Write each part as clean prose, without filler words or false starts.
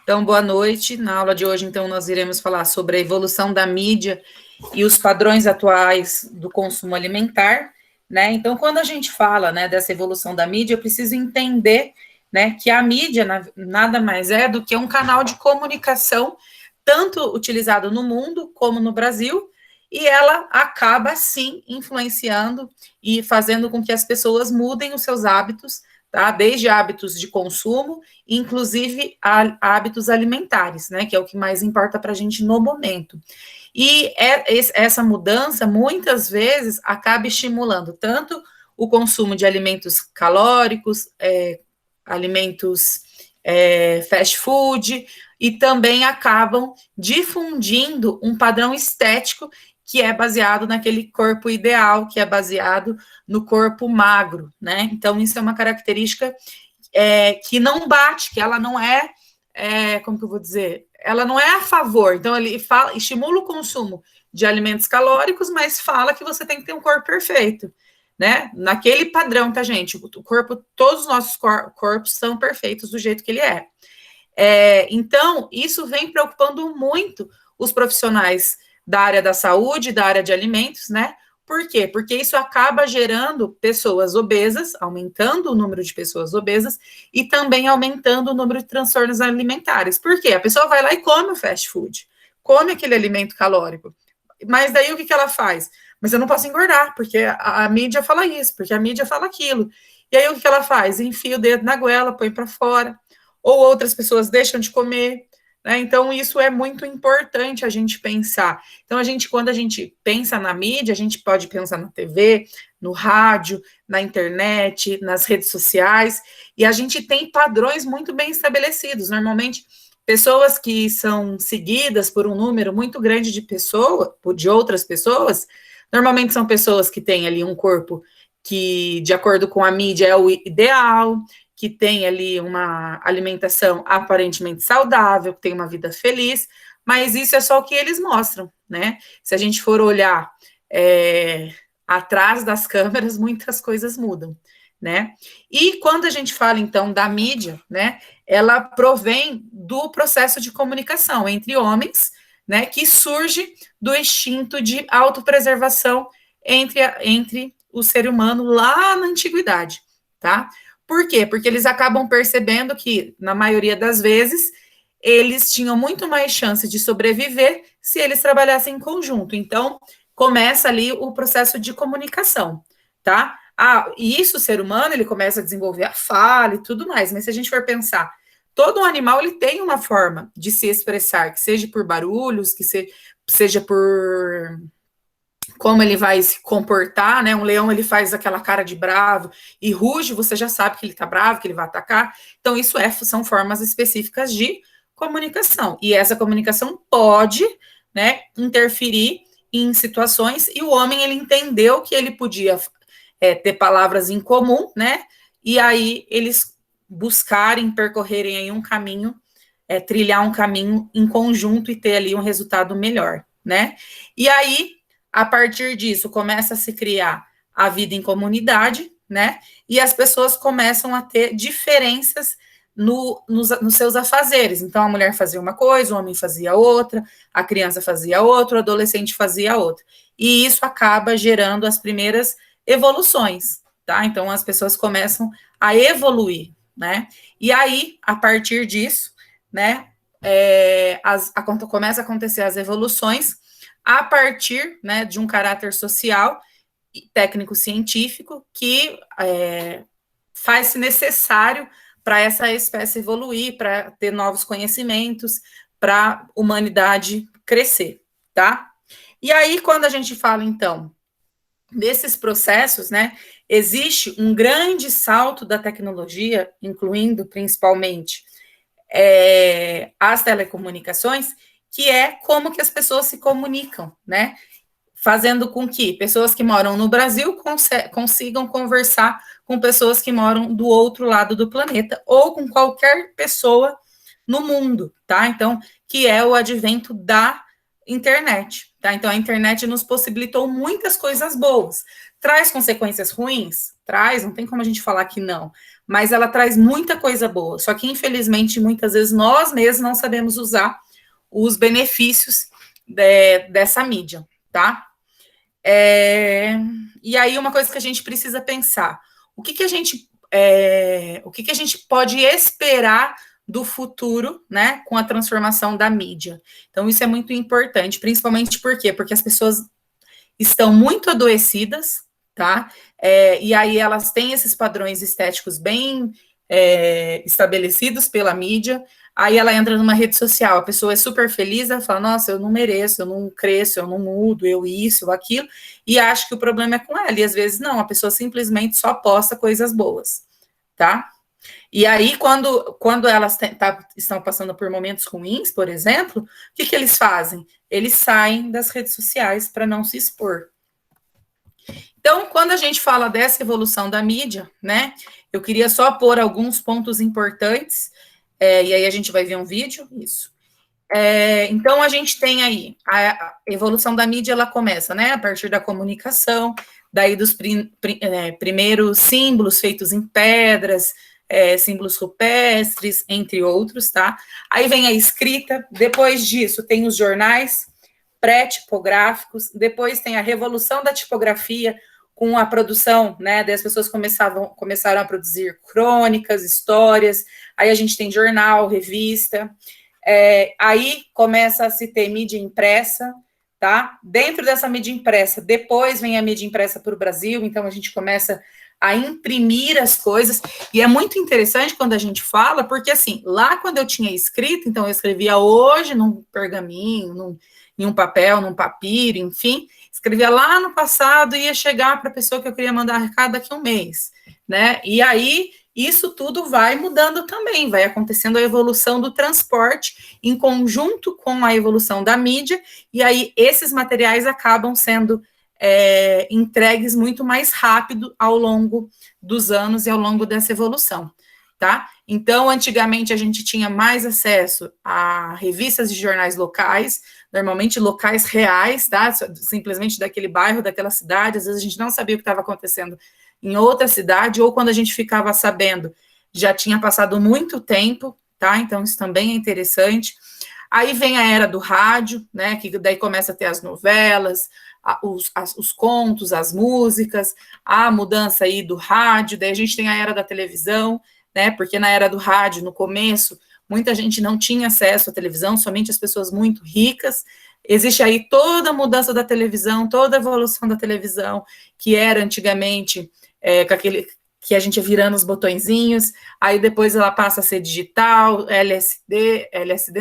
Então, boa noite. Na aula de hoje, então, nós iremos falar sobre a evolução da mídia e os padrões atuais do consumo alimentar, né? Então, quando a gente fala, né, dessa evolução da mídia, eu preciso entender, né, que a mídia nada mais é do que um canal de comunicação, tanto utilizado no mundo como no Brasil, e ela acaba, sim, influenciando e fazendo com que as pessoas mudem os seus hábitos, tá? Desde hábitos de consumo, inclusive hábitos alimentares, né? Que é o que mais importa para a gente no momento. E essa mudança, muitas vezes, acaba estimulando tanto o consumo de alimentos calóricos, alimentos fast food, e também acabam difundindo um padrão estético que é baseado naquele corpo ideal, que é baseado no corpo magro, né? Então, isso é uma característica que não bate, que ela não como que eu vou dizer? Ela não é a favor. Então, ele estimula o consumo de alimentos calóricos, mas fala que você tem que ter um corpo perfeito, né? Naquele padrão, tá, gente? O corpo, todos os nossos corpos são perfeitos do jeito que ele é. Então, isso vem preocupando muito os profissionais da área da saúde, da área de alimentos, né? Por quê? Porque isso acaba gerando pessoas obesas, aumentando o número de pessoas obesas e também aumentando o número de transtornos alimentares. Por quê? A pessoa vai lá e come o fast food, come aquele alimento calórico. Mas daí o que ela faz? Mas eu não posso engordar, porque a mídia fala isso, porque a mídia fala aquilo. E aí o que ela faz? Enfia o dedo na goela, põe para fora. Ou outras pessoas deixam de comer, né? Então, isso é muito importante a gente pensar. Então, quando a gente pensa na mídia, a gente pode pensar na TV, no rádio, na internet, nas redes sociais, e a gente tem padrões muito bem estabelecidos. Normalmente, pessoas que são seguidas por um número muito grande de pessoas, de outras pessoas, normalmente são pessoas que têm ali um corpo que, de acordo com a mídia, é o ideal, que tem ali uma alimentação aparentemente saudável, que tem uma vida feliz, mas isso é só o que eles mostram, né? Se a gente for olhar atrás das câmeras, muitas coisas mudam, né? E quando a gente fala, então, da mídia, né, ela provém do processo de comunicação entre homens, né, que surge do instinto de autopreservação entre o ser humano lá na antiguidade, tá? Por quê? Porque eles acabam percebendo que, na maioria das vezes, eles tinham muito mais chance de sobreviver se eles trabalhassem em conjunto. Então, começa ali o processo de comunicação, tá? E isso, o ser humano, ele começa a desenvolver a fala e tudo mais, mas se a gente for pensar, todo um animal, ele tem uma forma de se expressar, que seja por barulhos, que seja por como ele vai se comportar, né? Um leão, ele faz aquela cara de bravo e ruge, você já sabe que ele tá bravo, que ele vai atacar. Então, isso são formas específicas de comunicação. E essa comunicação pode, né, interferir em situações, e o homem, ele entendeu que ele podia ter palavras em comum, né? E aí, eles buscarem, percorrerem aí um caminho, trilhar um caminho em conjunto e ter ali um resultado melhor, né? E aí, a partir disso, começa a se criar a vida em comunidade, né? E as pessoas começam a ter diferenças nos seus afazeres. Então, a mulher fazia uma coisa, o homem fazia outra, a criança fazia outra, o adolescente fazia outra. E isso acaba gerando as primeiras evoluções, tá? Então, as pessoas começam a evoluir, né? E aí, a partir disso, né, começa a acontecer as evoluções a partir, né, de um caráter social e técnico-científico que faz-se necessário para essa espécie evoluir, para ter novos conhecimentos, para a humanidade crescer, tá? E aí, quando a gente fala, então, desses processos, né, existe um grande salto da tecnologia, incluindo principalmente as telecomunicações, que é como que as pessoas se comunicam, né? Fazendo com que pessoas que moram no Brasil consigam conversar com pessoas que moram do outro lado do planeta, ou com qualquer pessoa no mundo, tá? Então, que é o advento da internet, tá? Então, a internet nos possibilitou muitas coisas boas. Traz consequências ruins? traz, não tem como a gente falar que não, mas ela traz muita coisa boa, só que infelizmente muitas vezes nós mesmos não sabemos usar os benefícios dessa mídia, tá? E aí uma coisa que a gente precisa pensar, o que a gente pode esperar do futuro, né, com a transformação da mídia. Então isso é muito importante, principalmente por quê? Porque as pessoas estão muito adoecidas, tá? E aí elas têm esses padrões estéticos bem estabelecidos pela mídia. Aí ela entra numa rede social, a pessoa é super feliz, ela fala, nossa, eu não mereço, eu não cresço, eu não mudo, eu isso, eu aquilo, e acha que o problema é com ela, e às vezes não, a pessoa simplesmente só posta coisas boas, tá? E aí, quando elas estão passando por momentos ruins, por exemplo, o que eles fazem? Eles saem das redes sociais para não se expor. Então, quando a gente fala dessa evolução da mídia, né, eu queria só pôr alguns pontos importantes, e aí a gente vai ver um vídeo, isso. Então, a gente tem aí a evolução da mídia, ela começa, né, a partir da comunicação, daí dos primeiros símbolos feitos em pedras, símbolos rupestres, entre outros, tá? Aí vem a escrita, depois disso tem os jornais pré-tipográficos, depois tem a revolução da tipografia, com a produção, né, daí as pessoas começaram a produzir crônicas, histórias, aí a gente tem jornal, revista, aí começa a se ter mídia impressa, tá? Dentro dessa mídia impressa, depois vem a mídia impressa para o Brasil, então a gente começa a imprimir as coisas, e é muito interessante quando a gente fala, porque assim, lá quando eu tinha escrito, então eu escrevia hoje num pergaminho, em um papel, num papiro, enfim, escrevia lá no passado e ia chegar para a pessoa que eu queria mandar recado daqui a um mês, né? E aí isso tudo vai mudando também, vai acontecendo a evolução do transporte em conjunto com a evolução da mídia, e aí esses materiais acabam sendo entregues muito mais rápido ao longo dos anos e ao longo dessa evolução, tá? Então, antigamente a gente tinha mais acesso a revistas e jornais locais, normalmente locais reais, tá? Simplesmente daquele bairro, daquela cidade, às vezes a gente não sabia o que estava acontecendo em outra cidade, ou quando a gente ficava sabendo, já tinha passado muito tempo, tá? Então, isso também é interessante. Aí vem a era do rádio, né? Que daí começa a ter as novelas, os contos, as músicas, a mudança aí do rádio, daí a gente tem a era da televisão, né? Porque na era do rádio, no começo, muita gente não tinha acesso à televisão, somente as pessoas muito ricas. Existe aí toda a mudança da televisão, toda a evolução da televisão, que era antigamente com aquele que a gente ia virando os botõezinhos, aí depois ela passa a ser digital, LSD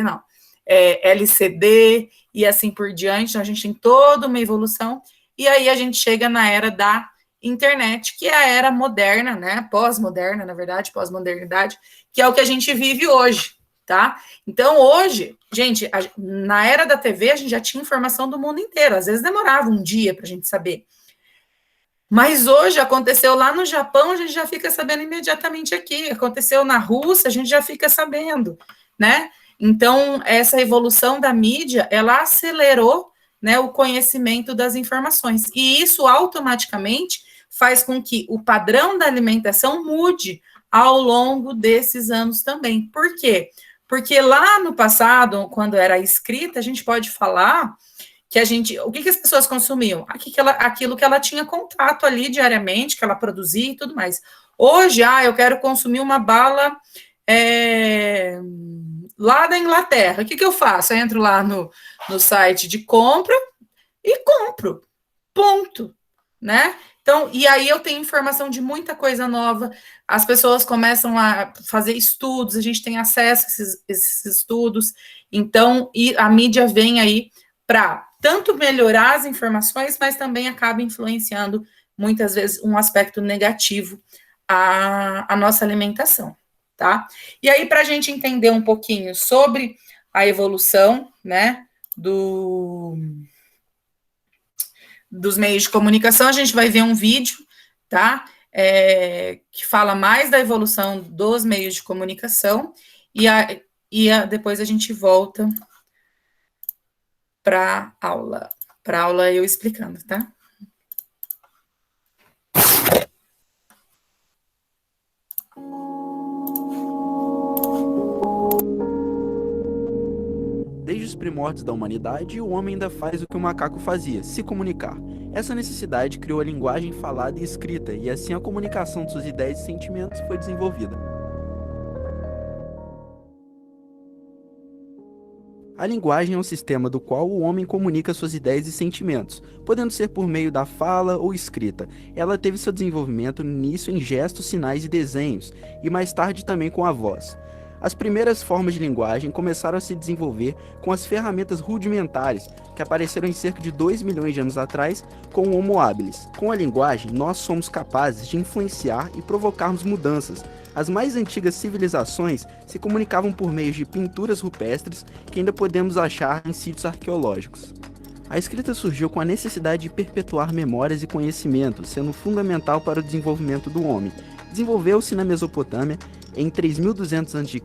não, LCD, e assim por diante. Então, a gente tem toda uma evolução, e aí a gente chega na era da internet, que é a era moderna, né, pós-moderna, na verdade, pós-modernidade, que é o que a gente vive hoje, tá? Então, hoje, gente, na era da TV, a gente já tinha informação do mundo inteiro, às vezes demorava um dia para a gente saber, mas hoje aconteceu lá no Japão, a gente já fica sabendo imediatamente aqui. Aconteceu na Rússia, a gente já fica sabendo, né? Então, essa evolução da mídia, ela acelerou, né, o conhecimento das informações. E isso automaticamente faz com que o padrão da alimentação mude ao longo desses anos também. Por quê? Porque lá no passado, quando era escrita, a gente pode falar que o que as pessoas consumiam? Aquilo que ela tinha contato ali diariamente, que ela produzia e tudo mais. Hoje, eu quero consumir uma bala lá da Inglaterra. O que eu faço? Eu entro lá no site de compra e compro. Ponto. Né? Então, e aí eu tenho informação de muita coisa nova, as pessoas começam a fazer estudos, a gente tem acesso a esses estudos, então, e a mídia vem aí para tanto melhorar as informações, mas também acaba influenciando, muitas vezes, um aspecto negativo à nossa alimentação, tá? E aí, para a gente entender um pouquinho sobre a evolução, né, dos meios de comunicação, a gente vai ver um vídeo, tá? Que fala mais da evolução dos meios de comunicação, depois a gente volta para aula eu explicando, tá? primórdios da humanidade, o homem ainda faz o que o macaco fazia, se comunicar. Essa necessidade criou a linguagem falada e escrita, e assim a comunicação de suas ideias e sentimentos foi desenvolvida. A linguagem é um sistema do qual o homem comunica suas ideias e sentimentos, podendo ser por meio da fala ou escrita. Ela teve seu desenvolvimento no início em gestos, sinais e desenhos, e mais tarde também com a voz. As primeiras formas de linguagem começaram a se desenvolver com as ferramentas rudimentares, que apareceram em cerca de 2 milhões de anos atrás com o Homo habilis. Com a linguagem, nós somos capazes de influenciar e provocarmos mudanças. As mais antigas civilizações se comunicavam por meio de pinturas rupestres que ainda podemos achar em sítios arqueológicos. A escrita surgiu com a necessidade de perpetuar memórias e conhecimentos, sendo fundamental para o desenvolvimento do homem. Desenvolveu-se na Mesopotâmia em 3200 a.C.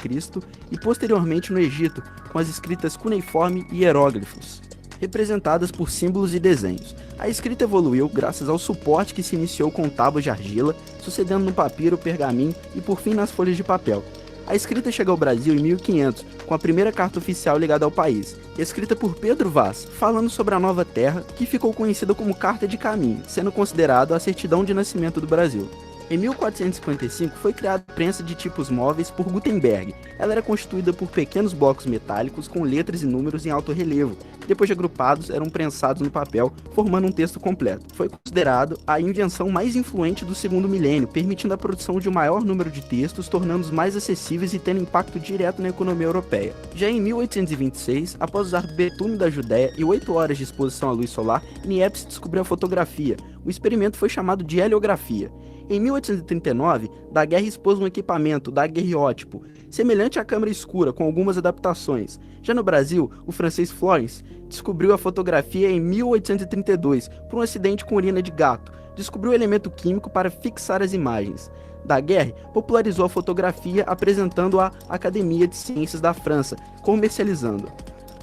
e posteriormente no Egito, com as escritas cuneiforme e hieróglifos, representadas por símbolos e desenhos. A escrita evoluiu graças ao suporte que se iniciou com tábuas de argila, sucedendo no papiro, pergaminho e por fim nas folhas de papel. A escrita chegou ao Brasil em 1500, com a primeira carta oficial ligada ao país, escrita por Pedro Vaz, falando sobre a nova terra, que ficou conhecida como Carta de Caminho, sendo considerado a certidão de nascimento do Brasil. Em 1455 foi criada a prensa de tipos móveis por Gutenberg. Ela era constituída por pequenos blocos metálicos com letras e números em alto relevo. Depois de agrupados, eram prensados no papel, formando um texto completo. Foi considerado a invenção mais influente do segundo milênio, permitindo a produção de um maior número de textos, tornando-os mais acessíveis e tendo impacto direto na economia europeia. Já em 1826, após usar betume da Judéia e 8 horas de exposição à luz solar, Niepce descobriu a fotografia. O experimento foi chamado de heliografia. Em 1839, Daguerre expôs um equipamento, daguerreótipo, semelhante à câmera escura, com algumas adaptações. Já no Brasil, o francês Florence descobriu a fotografia em 1832, por um acidente com urina de gato. Descobriu o elemento químico para fixar as imagens. Daguerre popularizou a fotografia apresentando-a à Academia de Ciências da França, comercializando.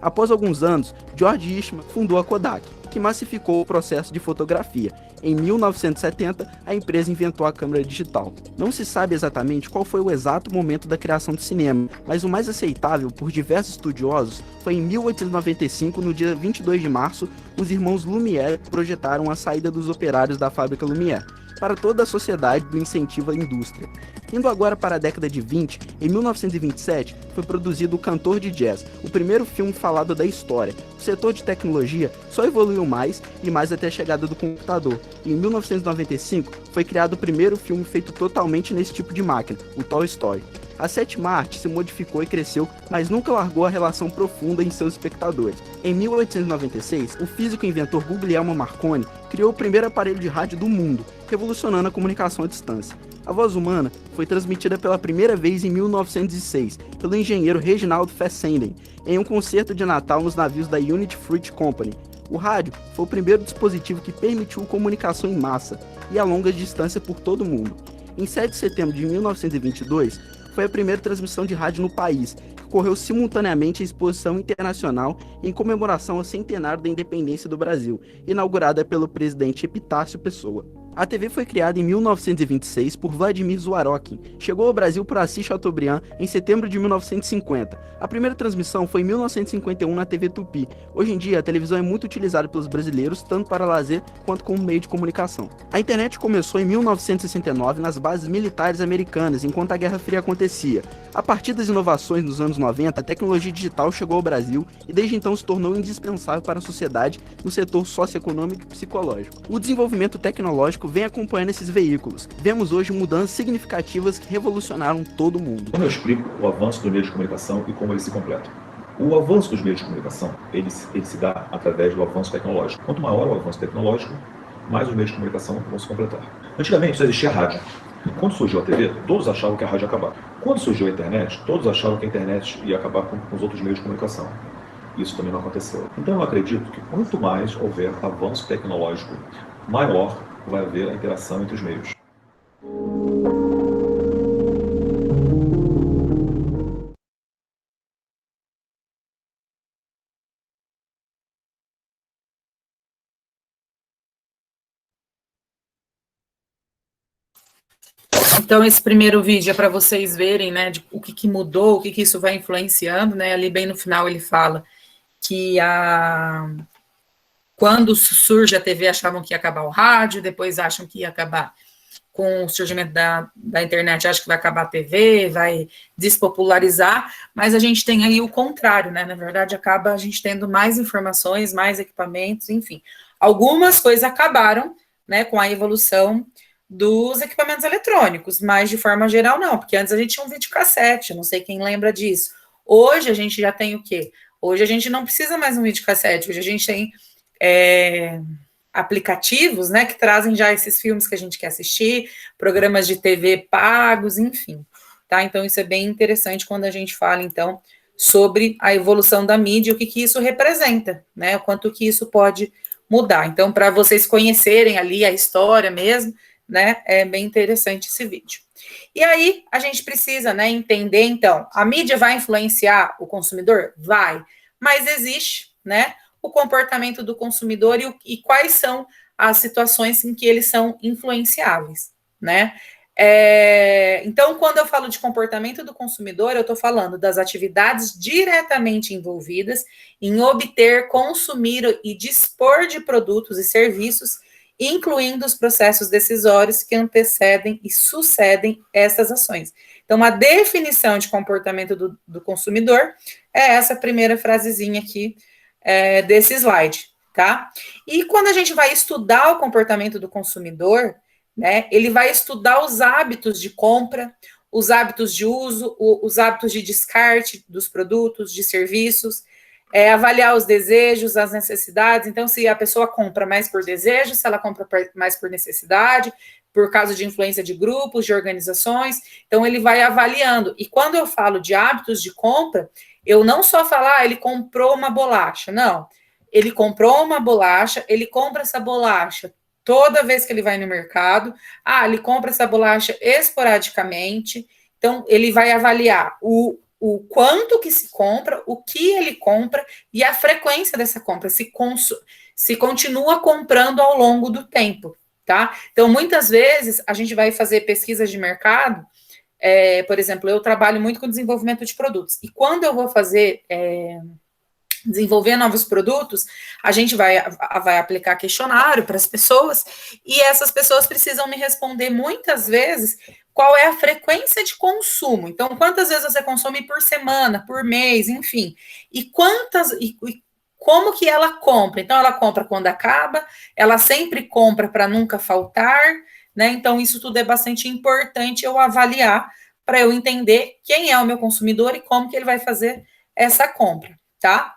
Após alguns anos, George Eastman fundou a Kodak, que massificou o processo de fotografia. Em 1970, a empresa inventou a câmera digital. Não se sabe exatamente qual foi o exato momento da criação do cinema, mas o mais aceitável por diversos estudiosos foi em 1895, no dia 22 de março, os irmãos Lumière projetaram a saída dos operários da fábrica Lumière para toda a sociedade do incentivo à indústria. Indo agora para a década de 20, em 1927, foi produzido O Cantor de Jazz, o primeiro filme falado da história. O setor de tecnologia só evoluiu mais e mais até a chegada do computador. E em 1995, foi criado o primeiro filme feito totalmente nesse tipo de máquina, o Toy Story. A sétima arte se modificou e cresceu, mas nunca largou a relação profunda em seus espectadores. Em 1896, o físico e inventor Guglielmo Marconi criou o primeiro aparelho de rádio do mundo, revolucionando a comunicação à distância. A voz humana foi transmitida pela primeira vez em 1906 pelo engenheiro Reginald Fessenden em um concerto de Natal nos navios da Unity Fruit Company. O rádio foi o primeiro dispositivo que permitiu comunicação em massa e a longa distância por todo o mundo. Em 7 de setembro de 1922, foi a primeira transmissão de rádio no país, que ocorreu simultaneamente à Exposição Internacional em comemoração ao centenário da independência do Brasil, inaugurada pelo presidente Epitácio Pessoa. A TV foi criada em 1926 por Vladimir Zwarokin. Chegou ao Brasil por Assis Chateaubriand em setembro de 1950. A primeira transmissão foi em 1951 na TV Tupi. Hoje em dia, a televisão é muito utilizada pelos brasileiros, tanto para lazer quanto como meio de comunicação. A internet começou em 1969 nas bases militares americanas, enquanto a Guerra Fria acontecia. A partir das inovações nos anos 90, a tecnologia digital chegou ao Brasil e desde então se tornou indispensável para a sociedade no setor socioeconômico e psicológico. O desenvolvimento tecnológico vem acompanhando esses veículos. Vemos hoje mudanças significativas que revolucionaram todo o mundo. Como eu explico o avanço dos meios de comunicação e como eles se completam? O avanço dos meios de comunicação, ele se dá através do avanço tecnológico. Quanto maior o avanço tecnológico, mais os meios de comunicação vão se completar. Antigamente só existia rádio. Quando surgiu a TV, todos achavam que a rádio ia acabar. Quando surgiu a internet, todos achavam que a internet ia acabar com os outros meios de comunicação. Isso também não aconteceu. Então eu acredito que quanto mais houver avanço tecnológico, maior vai haver a interação entre os meios. Então, esse primeiro vídeo é para vocês verem, né, de o que mudou, o que isso vai influenciando, né, ali bem no final ele fala quando surge a TV, achavam que ia acabar o rádio, depois acham que ia acabar com o surgimento da internet, acham que vai acabar a TV, vai despopularizar, mas a gente tem aí o contrário, né? Na verdade, acaba a gente tendo mais informações, mais equipamentos, enfim. Algumas coisas acabaram, né, com a evolução dos equipamentos eletrônicos, mas de forma geral não, porque antes a gente tinha um videocassete, não sei quem lembra disso. Hoje a gente já tem o quê? Hoje a gente não precisa mais um videocassete, hoje a gente tem aplicativos, né, que trazem já esses filmes que a gente quer assistir, programas de TV pagos, enfim, tá? Então isso é bem interessante quando a gente fala, então, sobre a evolução da mídia, o que isso representa, né, o quanto que isso pode mudar. Então, para vocês conhecerem ali a história mesmo, né, é bem interessante esse vídeo. E aí, a gente precisa, né, entender, então, a mídia vai influenciar o consumidor? Vai, mas existe, né, o comportamento do consumidor e quais são as situações em que eles são influenciáveis, né? Então, quando eu falo de comportamento do consumidor, eu estou falando das atividades diretamente envolvidas em obter, consumir e dispor de produtos e serviços, incluindo os processos decisórios que antecedem e sucedem essas ações. Então, a definição de comportamento do consumidor é essa primeira frasezinha aqui desse slide, tá? E quando a gente vai estudar o comportamento do consumidor, né, ele vai estudar os hábitos de compra, os hábitos de uso, os hábitos de descarte dos produtos, de serviços, avaliar os desejos, as necessidades. Então, se a pessoa compra mais por desejo, se ela compra mais por necessidade, por causa de influência de grupos, de organizações, então ele vai avaliando. E quando eu falo de hábitos de compra, eu não só falo, ele comprou uma bolacha, não. Ele comprou uma bolacha, ele compra essa bolacha toda vez que ele vai no mercado, ele compra essa bolacha esporadicamente, então ele vai avaliar o quanto que se compra, o que ele compra e a frequência dessa compra, se continua comprando ao longo do tempo, tá? Então, muitas vezes, a gente vai fazer pesquisas de mercado, por exemplo, eu trabalho muito com desenvolvimento de produtos, e quando eu vou fazer desenvolver novos produtos, a gente vai aplicar questionário para as pessoas, e essas pessoas precisam me responder muitas vezes qual é a frequência de consumo. Então, quantas vezes você consome por semana, por mês, enfim, e como que ela compra. Então, ela compra quando acaba, ela sempre compra para nunca faltar, né? Então, isso tudo é bastante importante eu avaliar para eu entender quem é o meu consumidor e como que ele vai fazer essa compra, tá?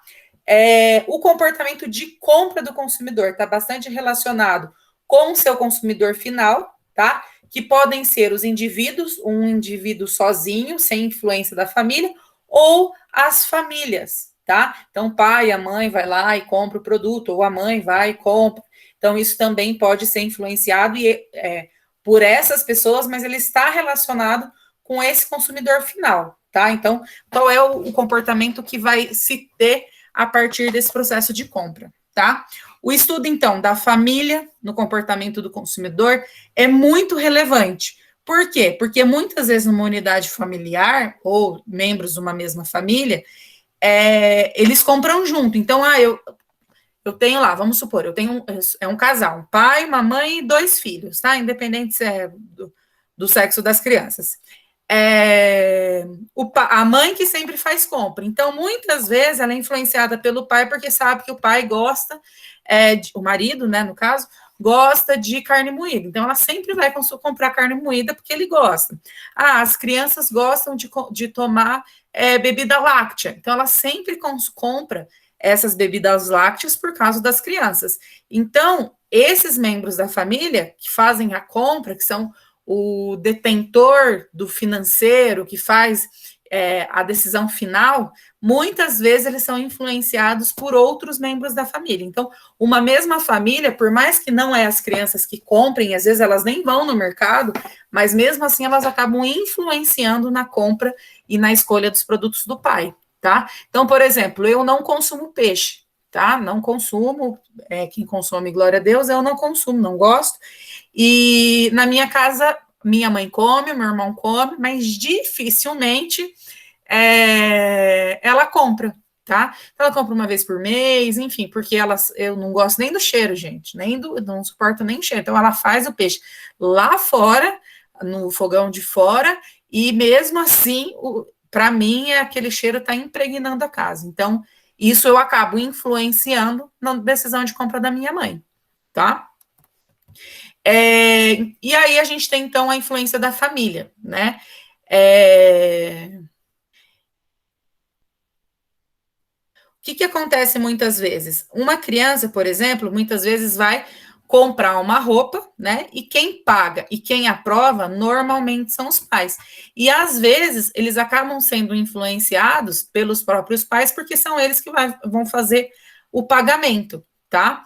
O comportamento de compra do consumidor está bastante relacionado com o seu consumidor final, tá? Que podem ser os indivíduos, um indivíduo sozinho, sem influência da família, ou as famílias, tá? Então, o pai, a mãe vai lá e compra o produto, ou a mãe vai e compra. Então, isso também pode ser influenciado por essas pessoas, mas ele está relacionado com esse consumidor final, tá? Então, qual é o comportamento que vai se ter a partir desse processo de compra, tá? O estudo, então, da família no comportamento do consumidor é muito relevante. Por quê? Porque muitas vezes numa unidade familiar ou membros de uma mesma família, eles compram junto. Então, eu tenho lá, vamos supor, eu tenho um casal, um pai, uma mãe e 2 filhos, tá? Independente se é do sexo das crianças. A mãe que sempre faz compra. Então, muitas vezes, ela é influenciada pelo pai, porque sabe que o pai gosta, o marido, né, no caso, gosta de carne moída. Então, ela sempre vai comprar carne moída porque ele gosta. As crianças gostam de tomar bebida láctea. Então, ela sempre compra essas bebidas lácteas por causa das crianças. Então, esses membros da família que fazem a compra, que são o detentor do financeiro, que faz a decisão final, muitas vezes eles são influenciados por outros membros da família. Então, uma mesma família, por mais que não é as crianças que comprem, às vezes elas nem vão no mercado, mas mesmo assim elas acabam influenciando na compra e na escolha dos produtos do pai, tá? Então, por exemplo, eu não consumo peixe, tá? Não consumo, quem consome, glória a Deus, eu não consumo, não gosto. E na minha casa, minha mãe come, meu irmão come, mas dificilmente ela compra, tá? Então, ela compra uma vez por mês, enfim, porque eu não gosto nem do cheiro, gente, não suporto nem o cheiro. Então, ela faz o peixe lá fora, no fogão de fora, e mesmo assim, para mim, aquele cheiro está impregnando a casa. Então, isso eu acabo influenciando na decisão de compra da minha mãe, tá? E aí a gente tem, então, a influência da família, né? O que acontece muitas vezes? Uma criança, por exemplo, muitas vezes vai comprar uma roupa, né? E quem paga e quem aprova normalmente são os pais. E às vezes eles acabam sendo influenciados pelos próprios pais, porque são eles que vão fazer o pagamento, tá?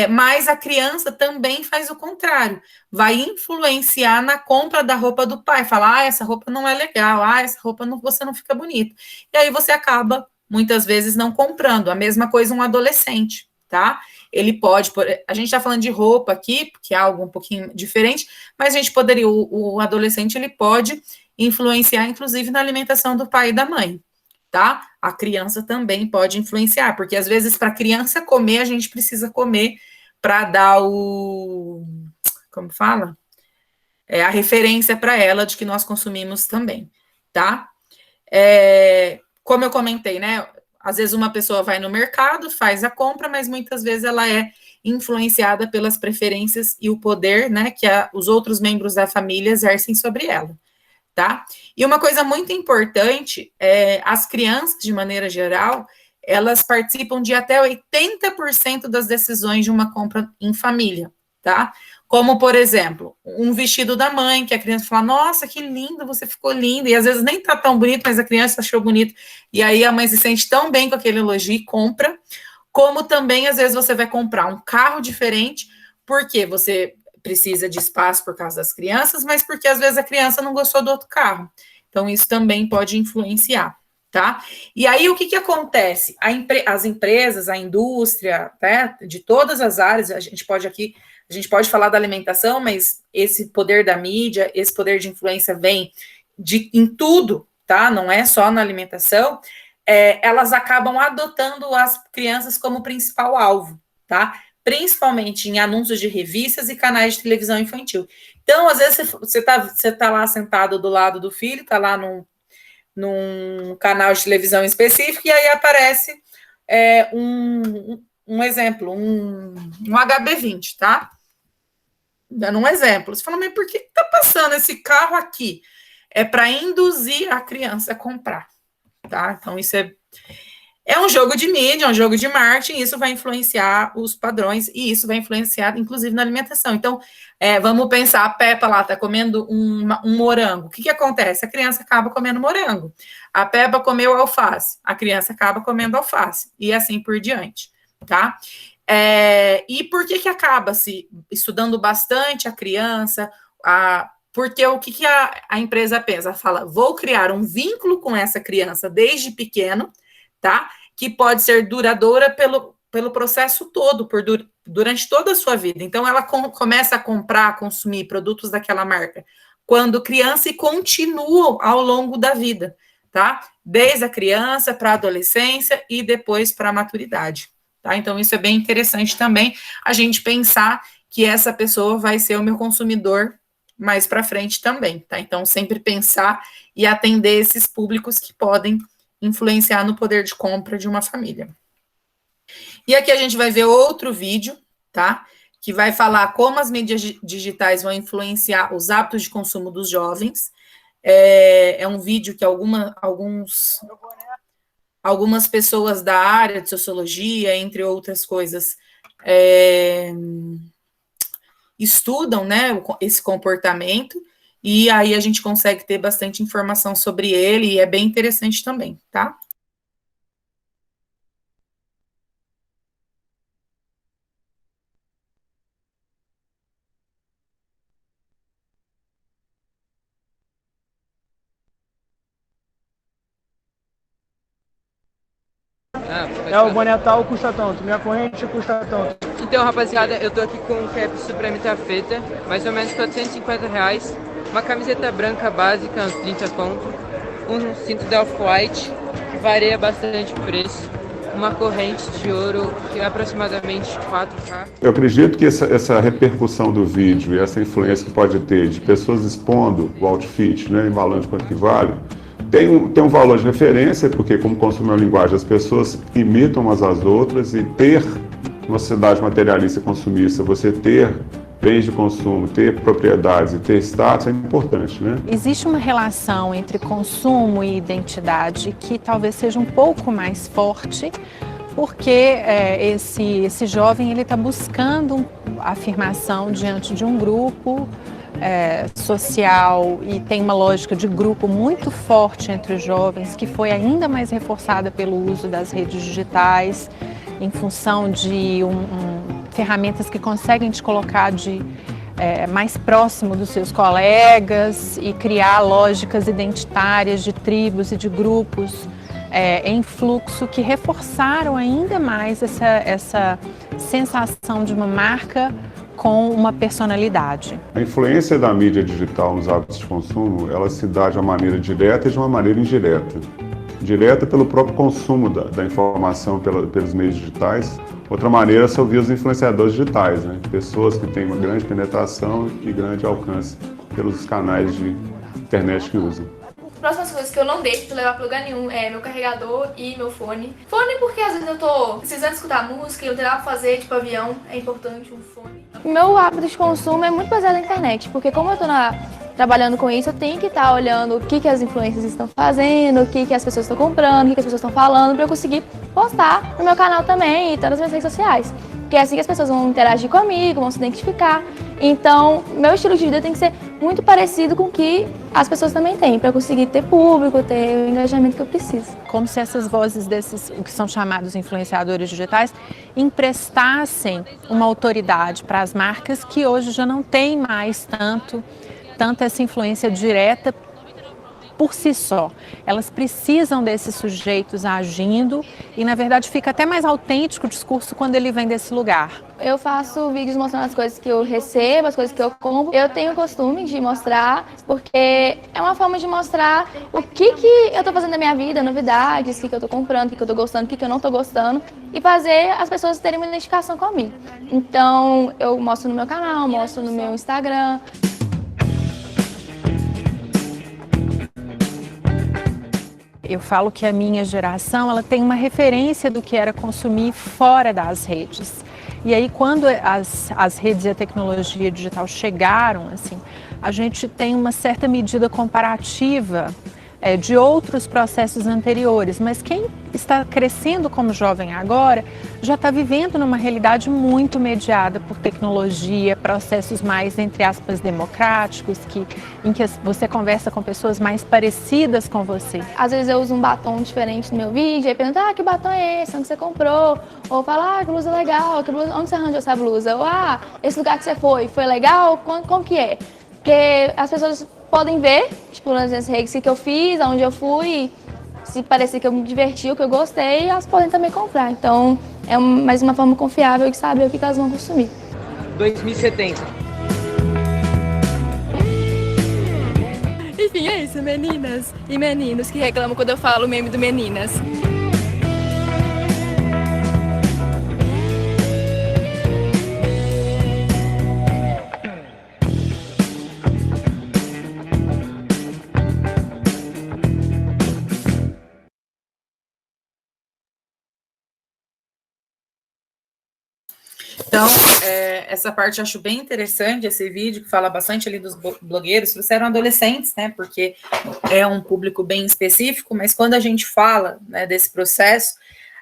Mas a criança também faz o contrário, vai influenciar na compra da roupa do pai, falar, essa roupa não é legal, essa roupa você não fica bonito. E aí você acaba muitas vezes não comprando. A mesma coisa um adolescente, tá? Ele pode, a gente está falando de roupa aqui, que é algo um pouquinho diferente, mas a gente poderia, o adolescente, ele pode influenciar, inclusive, na alimentação do pai e da mãe, tá? A criança também pode influenciar, porque às vezes para a criança comer, a gente precisa comer para dar como fala? A referência para ela de que nós consumimos também, tá? Como eu comentei, né? Às vezes uma pessoa vai no mercado, faz a compra, mas muitas vezes ela é influenciada pelas preferências e o poder, né, que os outros membros da família exercem sobre ela, tá? E uma coisa muito importante as crianças, de maneira geral, elas participam de até 80% das decisões de uma compra em família, tá? Como, por exemplo, um vestido da mãe, que a criança fala, nossa, que lindo, você ficou linda, e às vezes nem tá tão bonito, mas a criança achou bonito, e aí a mãe se sente tão bem com aquele elogio e compra, como também, às vezes, você vai comprar um carro diferente, porque você precisa de espaço por causa das crianças, mas porque, às vezes, a criança não gostou do outro carro. Então, isso também pode influenciar, tá? E aí, o que acontece? As empresas, a indústria, né, de todas as áreas, a gente pode falar da alimentação, mas esse poder da mídia, esse poder de influência vem em tudo, tá? Não é só na alimentação. Elas acabam adotando as crianças como principal alvo, tá? Principalmente em anúncios de revistas e canais de televisão infantil. Então, às vezes, você tá lá sentado do lado do filho, tá lá num canal de televisão específico, e aí aparece um exemplo, um HB20, tá? Dando um exemplo. Você fala, mas por que tá passando esse carro aqui? É para induzir a criança a comprar, tá? Então, isso é um jogo de mídia, é um jogo de marketing, isso vai influenciar os padrões, e isso vai influenciar, inclusive, na alimentação. Então, vamos pensar, a Peppa lá tá comendo um morango. O que acontece? A criança acaba comendo morango. A Peppa comeu alface, a criança acaba comendo alface, e assim por diante, tá? E por que acaba se estudando bastante a criança? Porque o que a empresa pensa? Fala, vou criar um vínculo com essa criança desde pequeno, tá? Que pode ser duradoura pelo processo todo, durante toda a sua vida. Então, ela começa a comprar, a consumir produtos daquela marca quando criança e continua ao longo da vida, tá? Desde a criança para a adolescência e depois para a maturidade, tá? Então, isso é bem interessante também, a gente pensar que essa pessoa vai ser o meu consumidor mais para frente também, tá? Então, sempre pensar e atender esses públicos que podem influenciar no poder de compra de uma família. E aqui a gente vai ver outro vídeo, tá? Que vai falar como as mídias digitais vão influenciar os hábitos de consumo dos jovens. É um vídeo que algumas pessoas da área de sociologia, entre outras coisas, estudam, né, esse comportamento, e aí a gente consegue ter bastante informação sobre ele, e é bem interessante também, tá? O boné tal custa tanto, minha corrente custa tanto. Então, rapaziada, eu tô aqui com um cap Supreme Tafeta, mais ou menos R$450, uma camiseta branca básica, uns 30 conto, um cinto da Off-White, Varia bastante o preço. Uma corrente de ouro que é aproximadamente 4K. Eu acredito que essa repercussão do vídeo e essa influência que pode ter de pessoas expondo o outfit, né, embalando quanto que vale, tem um valor de referência, porque como consumir a linguagem, as pessoas imitam umas às outras, e ter uma sociedade materialista e consumista, você ter bens de consumo, ter propriedades e ter status é importante, né? Existe uma relação entre consumo e identidade que talvez seja um pouco mais forte, porque esse jovem ele está buscando afirmação diante de um grupo social, e tem uma lógica de grupo muito forte entre os jovens, que foi ainda mais reforçada pelo uso das redes digitais, em função de ferramentas que conseguem te colocar mais próximo dos seus colegas e criar lógicas identitárias de tribos e de grupos em fluxo, que reforçaram ainda mais essa sensação de uma marca com uma personalidade. A influência da mídia digital nos hábitos de consumo, ela se dá de uma maneira direta e de uma maneira indireta. Direta pelo próprio consumo da informação pelos meios digitais. Outra maneira são via os influenciadores digitais, né? Pessoas que têm uma grande penetração e grande alcance pelos canais de internet que usam. Próximas coisas que eu não deixo de levar pra lugar nenhum é meu carregador e meu fone. Fone porque às vezes eu tô precisando escutar música e não tem nada pra fazer, tipo avião, é importante um fone. Meu hábito de consumo é muito baseado na internet, porque como eu tô trabalhando com isso, eu tenho que estar olhando o que as influências estão fazendo, o que as pessoas estão comprando, o que as pessoas estão falando, para eu conseguir postar no meu canal também e todas as minhas redes sociais. Porque é assim que as pessoas vão interagir comigo, vão se identificar. Então, meu estilo de vida tem que ser muito parecido com o que as pessoas também têm, para eu conseguir ter público, ter o engajamento que eu preciso. Como se essas vozes desses, o que são chamados influenciadores digitais, emprestassem uma autoridade para as marcas que hoje já não têm mais tanta essa influência direta por si só. Elas precisam desses sujeitos agindo e, na verdade, fica até mais autêntico o discurso quando ele vem desse lugar. Eu faço vídeos mostrando as coisas que eu recebo, as coisas que eu compro. Eu tenho o costume de mostrar, porque é uma forma de mostrar o que eu estou fazendo na minha vida, novidades, o que eu estou comprando, o que eu estou gostando, o que eu não estou gostando, e fazer as pessoas terem uma identificação comigo. Então, eu mostro no meu canal, mostro no meu Instagram. Eu falo que a minha geração ela tem uma referência do que era consumir fora das redes. E aí, quando as redes e a tecnologia digital chegaram, assim, a gente tem uma certa medida comparativa de outros processos anteriores, mas quem está crescendo como jovem agora já está vivendo numa realidade muito mediada por tecnologia, processos mais, entre aspas, democráticos, em que você conversa com pessoas mais parecidas com você. Às vezes eu uso um batom diferente no meu vídeo, aí pergunto, que batom é esse? Onde você comprou? Ou falo, que blusa legal, onde você arranjou essa blusa? Ou, esse lugar que você foi legal? Como que é? Porque as pessoas podem ver, tipo, nas minhas redes, o que eu fiz, aonde eu fui, se parecer que eu me diverti, o que eu gostei, elas podem também comprar. Então, é mais uma forma confiável de saber o que elas vão consumir. 2070. Enfim, é isso, meninas e meninos que reclamam quando eu falo o meme do meninas. Então, essa parte eu acho bem interessante, esse vídeo que fala bastante ali dos blogueiros, se você eram adolescentes, né, porque é um público bem específico, mas quando a gente fala, né, desse processo,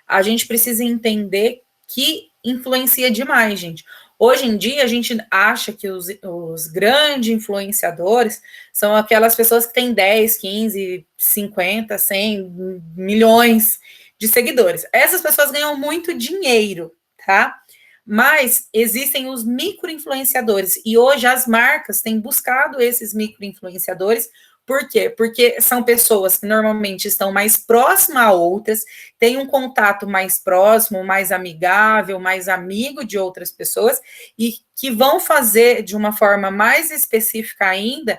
a gente precisa entender que influencia demais, gente. Hoje em dia, a gente acha que os grandes influenciadores são aquelas pessoas que têm 10, 15, 50, 100 milhões de seguidores. Essas pessoas ganham muito dinheiro, tá? Mas existem os micro-influenciadores, e hoje as marcas têm buscado esses micro-influenciadores. Por quê? Porque são pessoas que normalmente estão mais próximas a outras, têm um contato mais próximo, mais amigável, mais amigo de outras pessoas, e que vão fazer de uma forma mais específica ainda,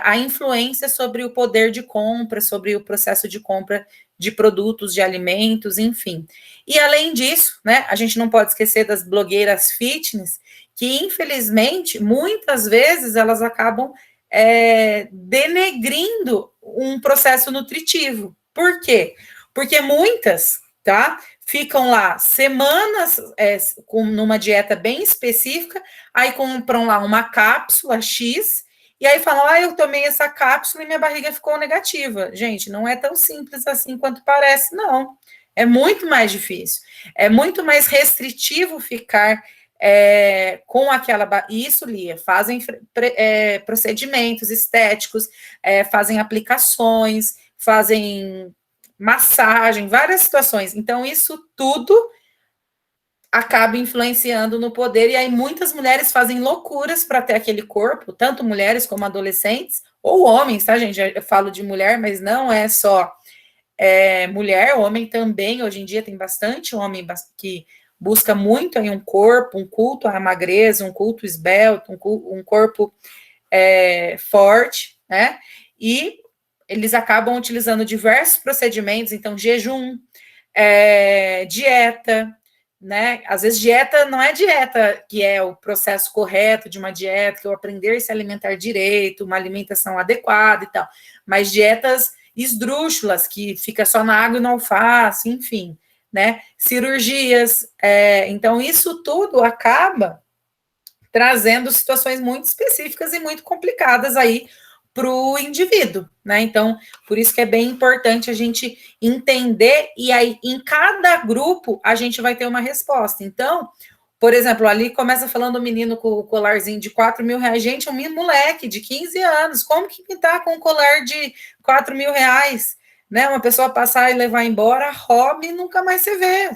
a influência sobre o poder de compra, sobre o processo de compra de produtos, de alimentos, enfim. E além disso, né, a gente não pode esquecer das blogueiras fitness, que infelizmente, muitas vezes, elas acabam denegrindo um processo nutritivo. Por quê? Porque muitas, tá, ficam lá semanas numa dieta bem específica, aí compram lá uma cápsula X, e aí falam, eu tomei essa cápsula e minha barriga ficou negativa. Gente, não é tão simples assim quanto parece, não. É muito mais difícil. É muito mais restritivo ficar com aquela... Isso, Lia, fazem procedimentos estéticos, fazem aplicações, fazem massagem, várias situações. Então, isso tudo acaba influenciando no poder, e aí muitas mulheres fazem loucuras para ter aquele corpo, tanto mulheres como adolescentes, ou homens, tá, gente? Eu falo de mulher, mas não é só mulher, homem também. Hoje em dia tem bastante homem que busca muito aí um corpo, um culto à magreza, um culto esbelto, um corpo forte, né? E eles acabam utilizando diversos procedimentos, então jejum, dieta, né? Às vezes dieta não é dieta que é o processo correto de uma dieta, que é o aprender a se alimentar direito, uma alimentação adequada e tal, mas dietas esdrúxulas, que fica só na água e no alface, enfim, né? Cirurgias, então isso tudo acaba trazendo situações muito específicas e muito complicadas aí para o indivíduo, né? Então, por isso que é bem importante a gente entender, e aí em cada grupo a gente vai ter uma resposta. Então, por exemplo, ali começa falando o menino com o colarzinho de R$4.000. Gente, um moleque de 15 anos, como que tá com um colar de R$4.000? Né? Uma pessoa passar e levar embora, hobby, nunca mais se vê.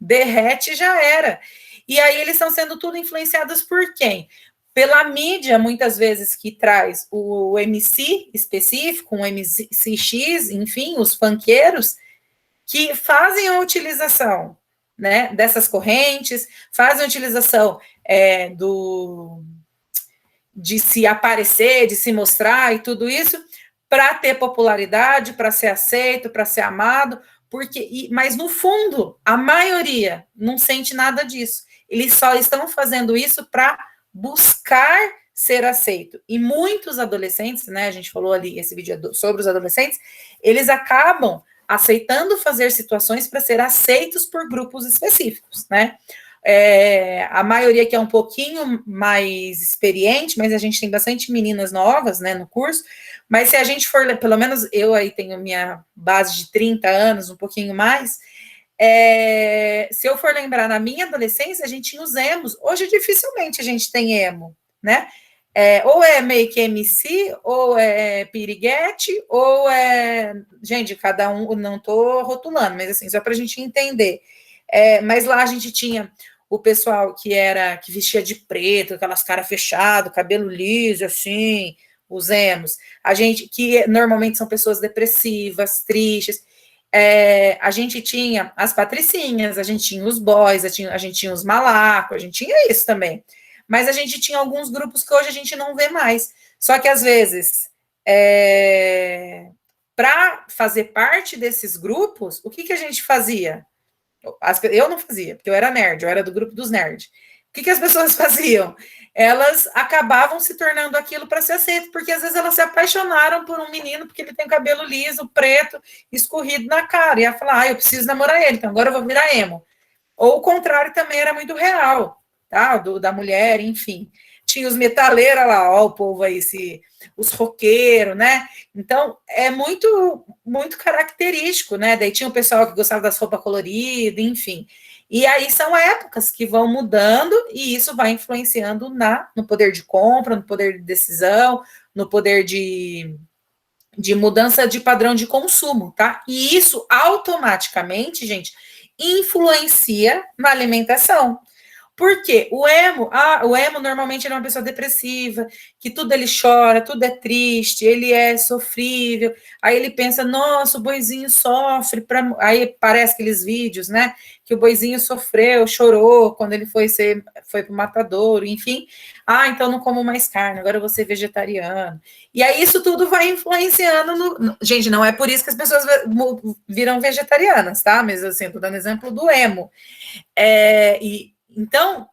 Derrete, já era. E aí eles estão sendo tudo influenciados por quem? Pela mídia, muitas vezes, que traz o MC específico, um MC X, enfim, os funkeiros, que fazem a utilização, né, dessas correntes, fazem a utilização de se aparecer, de se mostrar e tudo isso, para ter popularidade, para ser aceito, para ser amado, mas no fundo, a maioria não sente nada disso. Eles só estão fazendo isso para buscar ser aceito. E muitos adolescentes, né, a gente falou ali, esse vídeo sobre os adolescentes, eles acabam aceitando fazer situações para ser aceitos por grupos específicos, né? A maioria que é um pouquinho mais experiente, mas a gente tem bastante meninas novas, né, no curso, mas se a gente for, pelo menos eu aí tenho minha base de 30 anos, um pouquinho mais, se eu for lembrar, na minha adolescência, a gente tinha os emos. Hoje, dificilmente a gente tem emo, né? Ou é meio que MC, ou é piriguete, ou gente, cada um, não tô rotulando, mas assim, só pra gente entender. Mas lá a gente tinha o pessoal que vestia de preto, aquelas caras fechadas, cabelo liso, assim, os emos. A gente, que normalmente são pessoas depressivas, tristes. A gente tinha as patricinhas, a gente tinha os boys, a gente tinha os malacos, a gente tinha isso também. Mas a gente tinha alguns grupos que hoje a gente não vê mais. Só que, às vezes, para fazer parte desses grupos, o que a gente fazia? Eu não fazia, porque eu era nerd, eu era do grupo dos nerds. O que as pessoas faziam? Elas acabavam se tornando aquilo para ser aceito, porque às vezes elas se apaixonaram por um menino porque ele tem cabelo liso, preto, escorrido na cara, e ela fala, eu preciso namorar ele, então agora eu vou virar emo. Ou o contrário também era muito real, tá? Da mulher, enfim. Tinha os metaleiros lá, ó, o povo aí, os roqueiros, né? Então, é muito, muito característico, né? Daí tinha o pessoal que gostava das roupas coloridas, enfim. E aí são épocas que vão mudando e isso vai influenciando no poder de compra, no poder de decisão, no poder de mudança de padrão de consumo, tá? E isso automaticamente, gente, influencia na alimentação. Por quê? O emo normalmente ele é uma pessoa depressiva, que tudo ele chora, tudo é triste, ele é sofrível. Aí ele pensa, nossa, o boizinho sofre. Aí parece aqueles vídeos, né? Que o boizinho sofreu, chorou quando ele foi para o matadouro, enfim. Então não como mais carne, agora eu vou ser vegetariano. E aí isso tudo vai influenciando. Gente, não é por isso que as pessoas viram vegetarianas, tá? Mas assim, estou dando exemplo do emo. Então,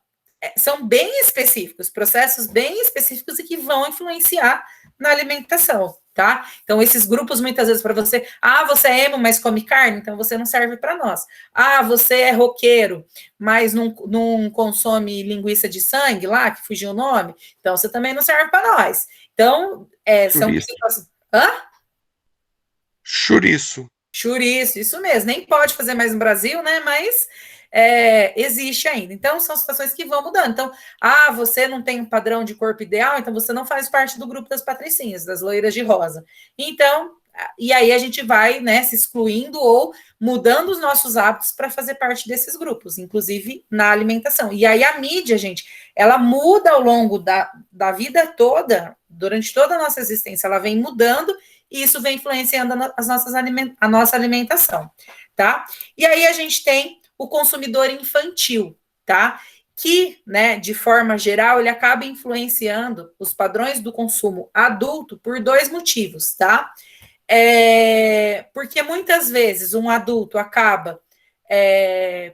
são bem específicos, processos bem específicos e que vão influenciar na alimentação, tá? Então, esses grupos, muitas vezes, para você, você é emo, mas come carne, então você não serve para nós. Você é roqueiro, mas não consome linguiça de sangue lá, que fugiu o nome, então você também não serve para nós. Então, são situações... Chouriço. Chouriço, isso mesmo. Nem pode fazer mais no Brasil, né? Mas existe ainda. Então, são situações que vão mudando. Então, você não tem um padrão de corpo ideal, então você não faz parte do grupo das patricinhas, das loiras de rosa. Então, e aí a gente vai, né, se excluindo ou mudando os nossos hábitos para fazer parte desses grupos, inclusive na alimentação. E aí a mídia, gente, ela muda ao longo da vida toda, durante toda a nossa existência, ela vem mudando e isso vem influenciando a nossa alimentação, tá? E aí a gente tem o consumidor infantil, tá? Que, né, de forma geral, ele acaba influenciando os padrões do consumo adulto por 2 motivos, tá? Porque muitas vezes um adulto acaba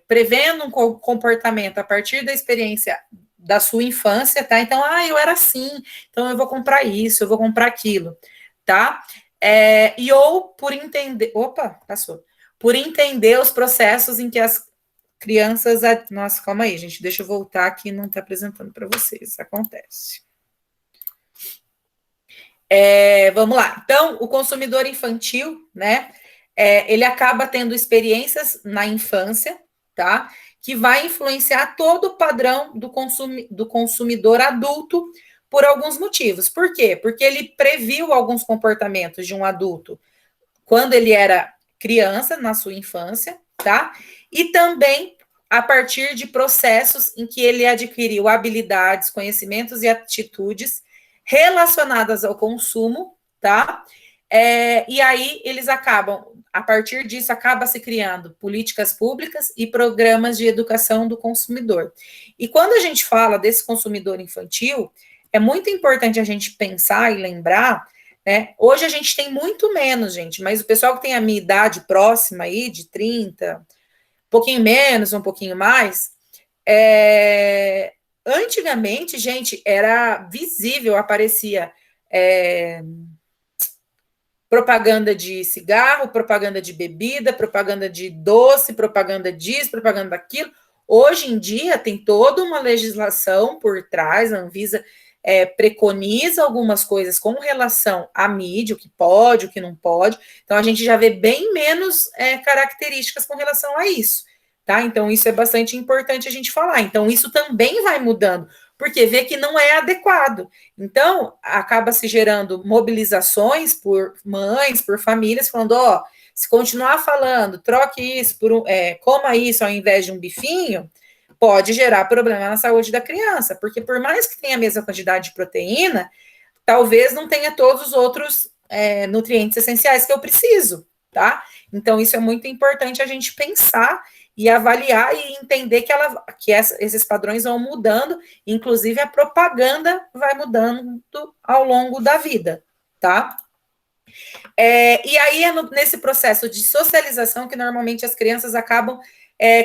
prevendo um comportamento a partir da experiência da sua infância, tá? Então, eu era assim, então eu vou comprar isso, eu vou comprar aquilo, tá? Ou por entender... Opa, passou. Por entender os processos em que as crianças... Nossa, calma aí, gente, deixa eu voltar aqui, não está apresentando para vocês, acontece. Vamos lá. Então, o consumidor infantil, né, ele acaba tendo experiências na infância, tá, que vai influenciar todo o padrão do consumidor adulto por alguns motivos. Por quê? Porque ele previu alguns comportamentos de um adulto quando ele era criança, na sua infância, tá? E também a partir de processos em que ele adquiriu habilidades, conhecimentos e atitudes relacionadas ao consumo, tá? E aí eles acabam, a partir disso, acaba se criando políticas públicas e programas de educação do consumidor. E quando a gente fala desse consumidor infantil, é muito importante a gente pensar e lembrar, né? Hoje a gente tem muito menos, gente, mas o pessoal que tem a minha idade próxima aí, de 30, um pouquinho menos, um pouquinho mais, antigamente, gente, era visível, aparecia propaganda de cigarro, propaganda de bebida, propaganda de doce, propaganda disso, propaganda daquilo. Hoje em dia tem toda uma legislação por trás, a Anvisa preconiza algumas coisas com relação à mídia, o que pode, o que não pode. Então, a gente já vê bem menos características com relação a isso, tá? Então, isso é bastante importante a gente falar. Então, isso também vai mudando, porque vê que não é adequado. Então, acaba se gerando mobilizações por mães, por famílias, falando, se continuar falando, troque isso por coma isso ao invés de um bifinho, pode gerar problema na saúde da criança, porque por mais que tenha a mesma quantidade de proteína, talvez não tenha todos os outros nutrientes essenciais que eu preciso, tá? Então, isso é muito importante a gente pensar e avaliar e entender que esses padrões vão mudando, inclusive a propaganda vai mudando ao longo da vida, tá? E aí é nesse processo de socialização que normalmente as crianças acabam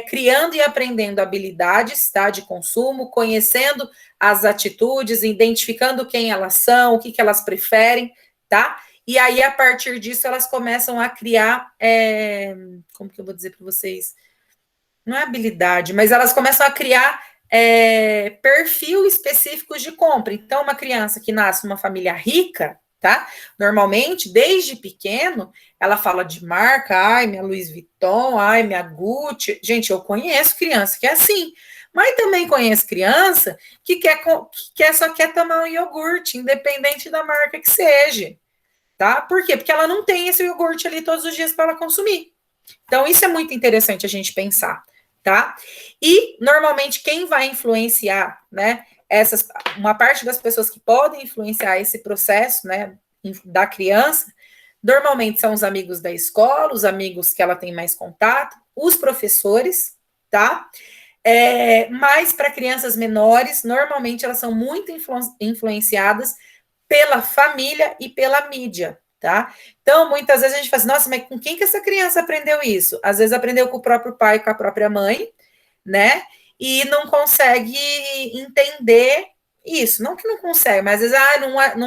criando e aprendendo habilidades, tá, de consumo, conhecendo as atitudes, identificando quem elas são, o que elas preferem, tá? E aí, a partir disso, elas começam a criar, como que eu vou dizer para vocês? Não é habilidade, mas elas começam a criar perfil específicos de compra. Então, uma criança que nasce numa família rica, tá? Normalmente, desde pequeno, ela fala de marca, minha Louis Vuitton, minha Gucci. Gente, eu conheço criança que é assim, mas também conheço criança que só quer tomar um iogurte, independente da marca que seja, tá? Por quê? Porque ela não tem esse iogurte ali todos os dias para ela consumir. Então, isso é muito interessante a gente pensar, tá? E, normalmente, quem vai influenciar, né, uma parte das pessoas que podem influenciar esse processo, né, da criança, normalmente são os amigos da escola, os amigos que ela tem mais contato, os professores, tá? Mas para crianças menores, normalmente elas são muito influenciadas pela família e pela mídia, tá? Então, muitas vezes a gente fala assim, nossa, mas com quem que essa criança aprendeu isso? Às vezes aprendeu com o próprio pai, com a própria mãe, né? E não consegue entender isso. Não que não consegue, mas às vezes,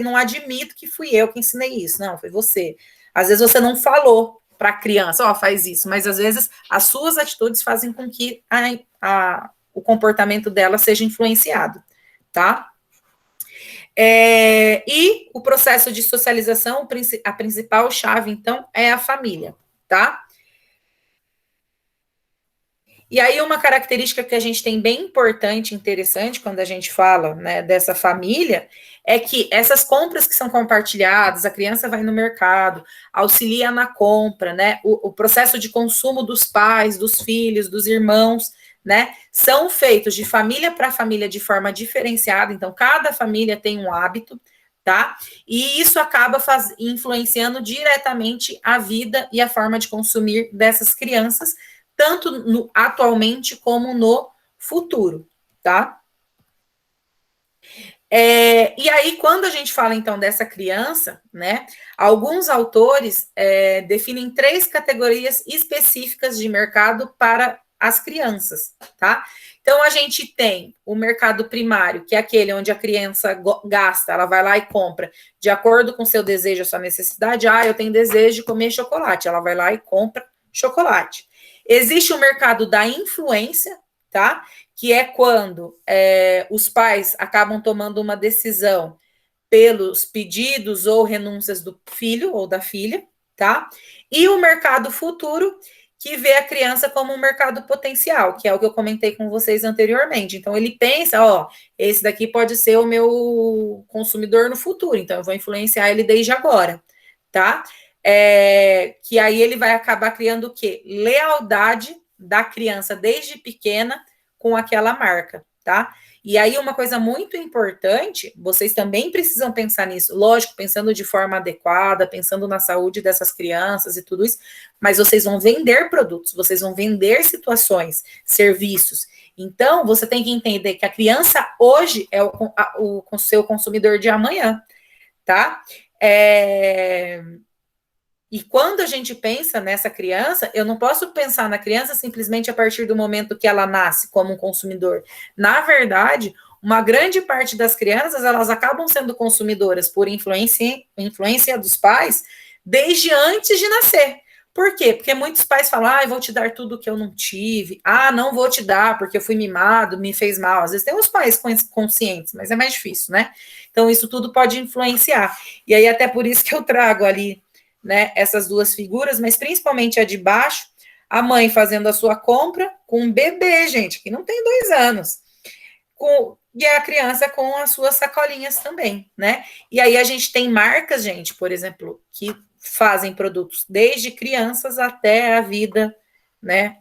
não admito que fui eu que ensinei isso. Não, foi você. Às vezes você não falou para a criança, faz isso, mas às vezes as suas atitudes fazem com que o comportamento dela seja influenciado, tá? E o processo de socialização, a principal chave, então, é a família, tá? E aí, uma característica que a gente tem bem importante, interessante, quando a gente fala, né, dessa família, é que essas compras que são compartilhadas, a criança vai no mercado, auxilia na compra, né, o processo de consumo dos pais, dos filhos, dos irmãos, né, são feitos de família para família de forma diferenciada, então cada família tem um hábito, tá? E isso acaba influenciando diretamente a vida e a forma de consumir dessas crianças, tanto atualmente como no futuro, tá? E aí, quando a gente fala, então, dessa criança, né, alguns autores definem 3 categorias específicas de mercado para as crianças, tá? Então, a gente tem o mercado primário, que é aquele onde a criança gasta, ela vai lá e compra, de acordo com seu desejo, a sua necessidade. Eu tenho desejo de comer chocolate, ela vai lá e compra chocolate. Existe o mercado da influência, tá? Que é quando os pais acabam tomando uma decisão pelos pedidos ou renúncias do filho ou da filha, tá? E o mercado futuro, que vê a criança como um mercado potencial, que é o que eu comentei com vocês anteriormente. Então, ele pensa, esse daqui pode ser o meu consumidor no futuro, então eu vou influenciar ele desde agora, tá? Que aí ele vai acabar criando o quê? Lealdade da criança desde pequena com aquela marca, tá? E aí uma coisa muito importante, vocês também precisam pensar nisso, lógico, pensando de forma adequada, pensando na saúde dessas crianças e tudo isso, mas vocês vão vender produtos, vocês vão vender situações, serviços. Então, você tem que entender que a criança hoje é o seu consumidor de amanhã, tá? E quando a gente pensa nessa criança, eu não posso pensar na criança simplesmente a partir do momento que ela nasce como um consumidor. Na verdade, uma grande parte das crianças, elas acabam sendo consumidoras por influência dos pais desde antes de nascer. Por quê? Porque muitos pais falam, eu vou te dar tudo que eu não tive. Não vou te dar porque eu fui mimado, me fez mal. Às vezes tem uns pais conscientes, mas é mais difícil, né? Então, isso tudo pode influenciar. E aí, até por isso que eu trago ali, né, essas 2 figuras, mas principalmente a de baixo, a mãe fazendo a sua compra com um bebê, gente, que não tem 2 anos, e a criança com as suas sacolinhas também, né? E aí a gente tem marcas, gente, por exemplo, que fazem produtos desde crianças até a vida, né,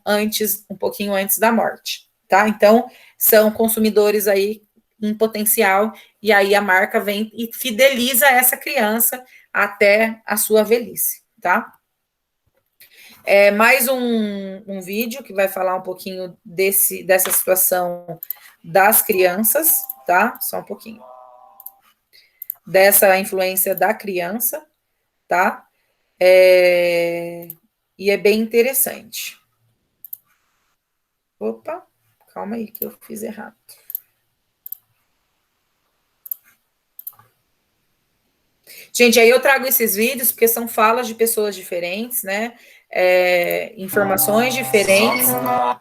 um pouquinho antes da morte, tá? Então, são consumidores aí em potencial, e aí a marca vem e fideliza essa criança até a sua velhice, tá? Mais um vídeo que vai falar um pouquinho dessa situação das crianças, tá? Só um pouquinho. Dessa influência da criança, tá? E é bem interessante. Opa, calma aí que eu fiz errado. Gente, aí eu trago esses vídeos porque são falas de pessoas diferentes, né? Informações diferentes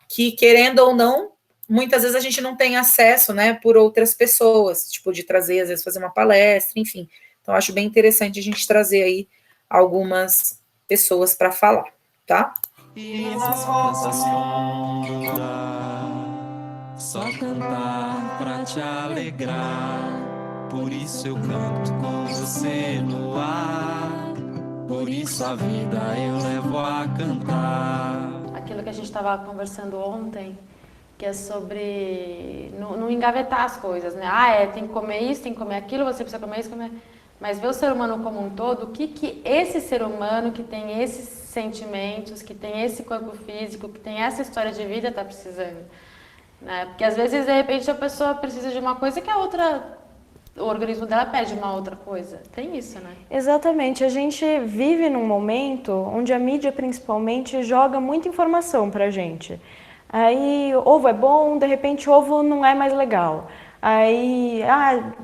que, querendo ou não, muitas vezes a gente não tem acesso, né, por outras pessoas, tipo, de trazer, às vezes, fazer uma palestra, enfim. Então, acho bem interessante a gente trazer aí algumas pessoas para falar, tá? E só cantar pra te alegrar. Por isso eu canto com você no ar. por isso a vida eu levo a cantar. Aquilo que a gente estava conversando ontem, que é sobre não engavetar as coisas, né? Tem que comer isso, tem que comer aquilo, você precisa comer isso, comer... Mas ver o ser humano como um todo, o que esse ser humano que tem esses sentimentos, que tem esse corpo físico, que tem essa história de vida está precisando, né? Porque às vezes, de repente, a pessoa precisa de uma coisa que a outra... O organismo dela pede uma outra coisa. Tem isso, né? Exatamente. A gente vive num momento onde a mídia, principalmente, joga muita informação pra gente. Aí, ovo é bom, de repente, ovo não é mais legal. Aí,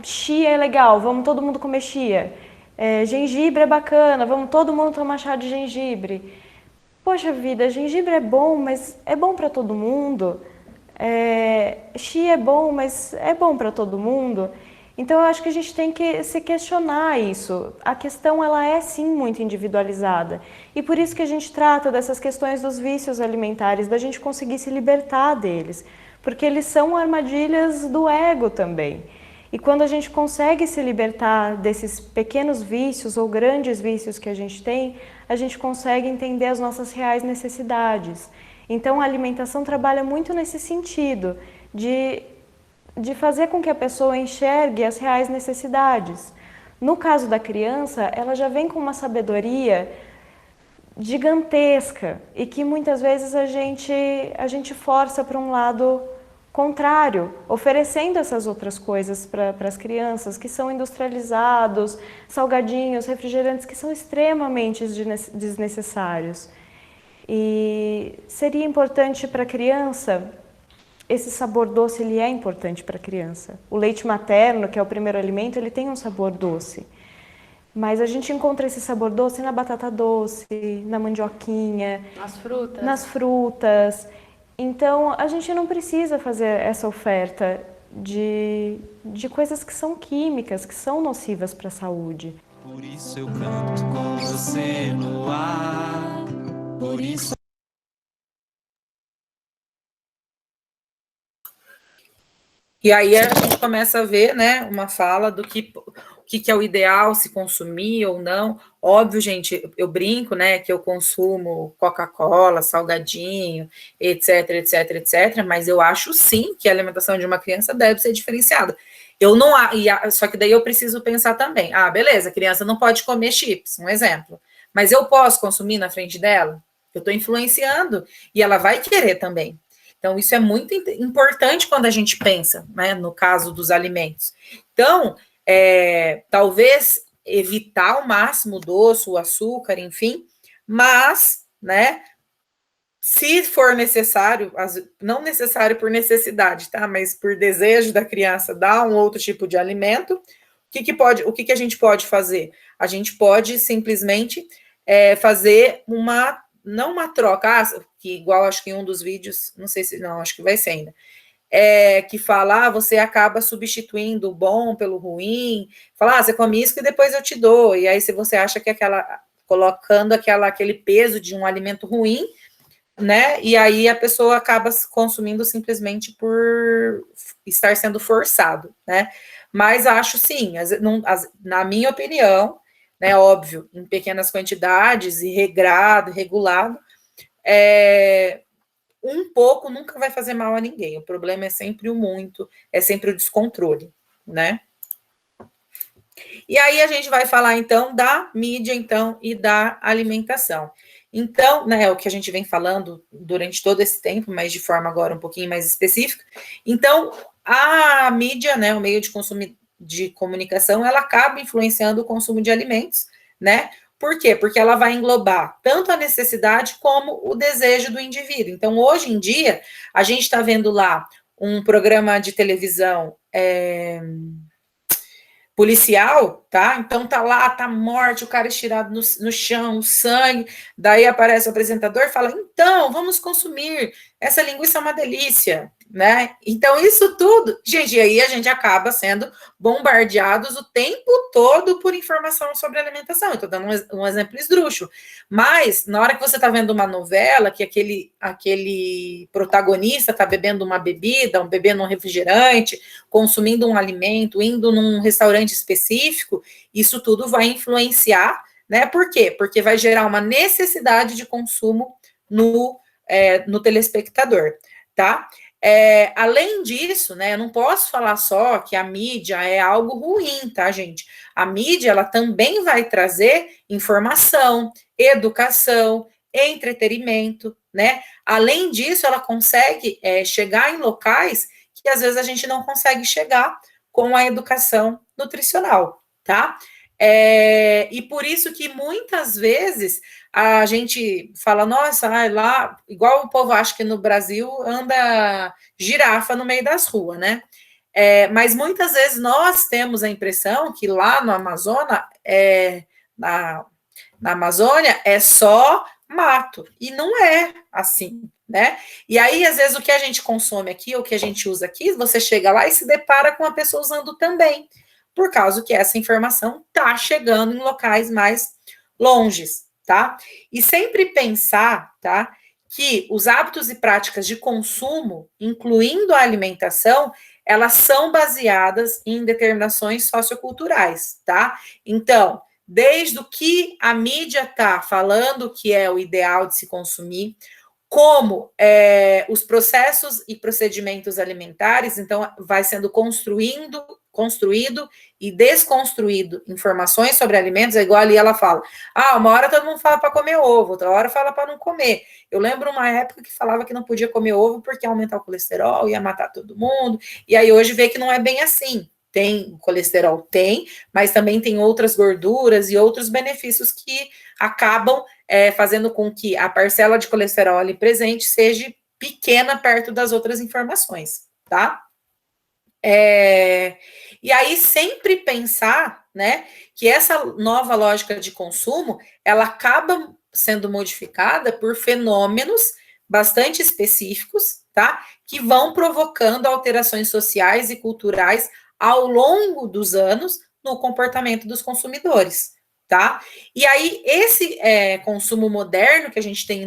chia é legal, vamos todo mundo comer chia. Gengibre é bacana, vamos todo mundo tomar chá de gengibre. Poxa vida, gengibre é bom, mas é bom pra todo mundo. Chia é bom, mas é bom pra todo mundo. Então, eu acho que a gente tem que se questionar isso. A questão, ela é sim muito individualizada. E por isso que a gente trata dessas questões dos vícios alimentares, da gente conseguir se libertar deles. Porque eles são armadilhas do ego também. E quando a gente consegue se libertar desses pequenos vícios ou grandes vícios que a gente tem, a gente consegue entender as nossas reais necessidades. Então, a alimentação trabalha muito nesse sentido, de fazer com que a pessoa enxergue as reais necessidades. No caso da criança, ela já vem com uma sabedoria gigantesca e que muitas vezes a gente força para um lado contrário, oferecendo essas outras coisas para as crianças, que são industrializados, salgadinhos, refrigerantes, que são extremamente desnecessários. E seria importante para a criança... Esse sabor doce, ele é importante para a criança. O leite materno, que é o primeiro alimento, ele tem um sabor doce. Mas a gente encontra esse sabor doce na batata doce, na mandioquinha. Nas frutas. Então, a gente não precisa fazer essa oferta de coisas que são químicas, que são nocivas para a saúde. Por isso eu canto com você no ar. Por isso... E aí a gente começa a ver, né, uma fala do que é o ideal, se consumir ou não. Óbvio, gente, eu brinco, né, que eu consumo Coca-Cola, salgadinho, etc, etc, etc, mas eu acho sim que a alimentação de uma criança deve ser diferenciada. Eu não, só que daí eu preciso pensar também, beleza, a criança não pode comer chips, um exemplo, mas eu posso consumir na frente dela? Eu estou influenciando e ela vai querer também. Então, isso é muito importante quando a gente pensa, né, no caso dos alimentos. Então, talvez evitar ao máximo o doce, o açúcar, enfim, mas, né, se for necessário, não necessário por necessidade, tá, mas por desejo da criança, dar um outro tipo de alimento, o que a gente pode fazer? A gente pode simplesmente fazer não uma troca, que igual acho que em um dos vídeos, não sei se, não, acho que vai ser ainda, que fala, você acaba substituindo o bom pelo ruim, fala, você come isso que depois eu te dou, e aí se você acha que colocando aquele peso de um alimento ruim, né, e aí a pessoa acaba consumindo simplesmente por estar sendo forçado, né, mas acho sim, na minha opinião, né, óbvio, em pequenas quantidades e regulado, um pouco nunca vai fazer mal a ninguém, o problema é sempre o muito, é sempre o descontrole, né? E aí a gente vai falar, então, da mídia, então, e da alimentação. Então, né, o que a gente vem falando durante todo esse tempo, mas de forma agora um pouquinho mais específica. Então, a mídia, né, o meio de comunicação, ela acaba influenciando o consumo de alimentos, né? Por quê? Porque ela vai englobar tanto a necessidade como o desejo do indivíduo. Então, hoje em dia, a gente está vendo lá um programa de televisão policial, tá? Então tá lá, tá morte, o cara estirado no chão, o sangue, daí aparece o apresentador e fala, então, vamos consumir, essa linguiça é uma delícia, né? Então isso tudo, gente, e aí a gente acaba sendo bombardeados o tempo todo por informação sobre alimentação. Eu tô dando um exemplo esdrúxulo, mas na hora que você tá vendo uma novela, que aquele protagonista tá bebendo uma bebida, bebendo um refrigerante, consumindo um alimento, indo num restaurante específico, isso tudo vai influenciar, né? Por quê? Porque vai gerar uma necessidade de consumo no telespectador, tá? Além disso, né, eu não posso falar só que a mídia é algo ruim, tá, gente? A mídia, ela também vai trazer informação, educação, entretenimento, né? Além disso, ela consegue chegar em locais que às vezes a gente não consegue chegar com a educação nutricional, tá? E por isso que muitas vezes a gente fala, nossa, lá, igual o povo acha que no Brasil anda girafa no meio das ruas, né? Mas muitas vezes nós temos a impressão que lá no Amazonas, na Amazônia, é só mato, e não é assim, né? E aí, às vezes, o que a gente consome aqui, o que a gente usa aqui, você chega lá e se depara com a pessoa usando também, por causa que essa informação está chegando em locais mais longes, tá? E sempre pensar, tá, que os hábitos e práticas de consumo, incluindo a alimentação, elas são baseadas em determinações socioculturais, tá? Então, desde o que a mídia está falando que é o ideal de se consumir, como os processos e procedimentos alimentares, então, vai sendo construído e desconstruído informações sobre alimentos, é igual ali ela fala, uma hora todo mundo fala para comer ovo, outra hora fala para não comer. Eu lembro uma época que falava que não podia comer ovo porque ia aumentar o colesterol, ia matar todo mundo, e aí hoje vê que não é bem assim. Tem colesterol, mas também tem outras gorduras e outros benefícios que acabam fazendo com que a parcela de colesterol ali presente seja pequena perto das outras informações, tá? E aí sempre pensar, né, que essa nova lógica de consumo, ela acaba sendo modificada por fenômenos bastante específicos, tá? Que vão provocando alterações sociais e culturais ao longo dos anos no comportamento dos consumidores, tá? E aí, esse consumo moderno que a gente tem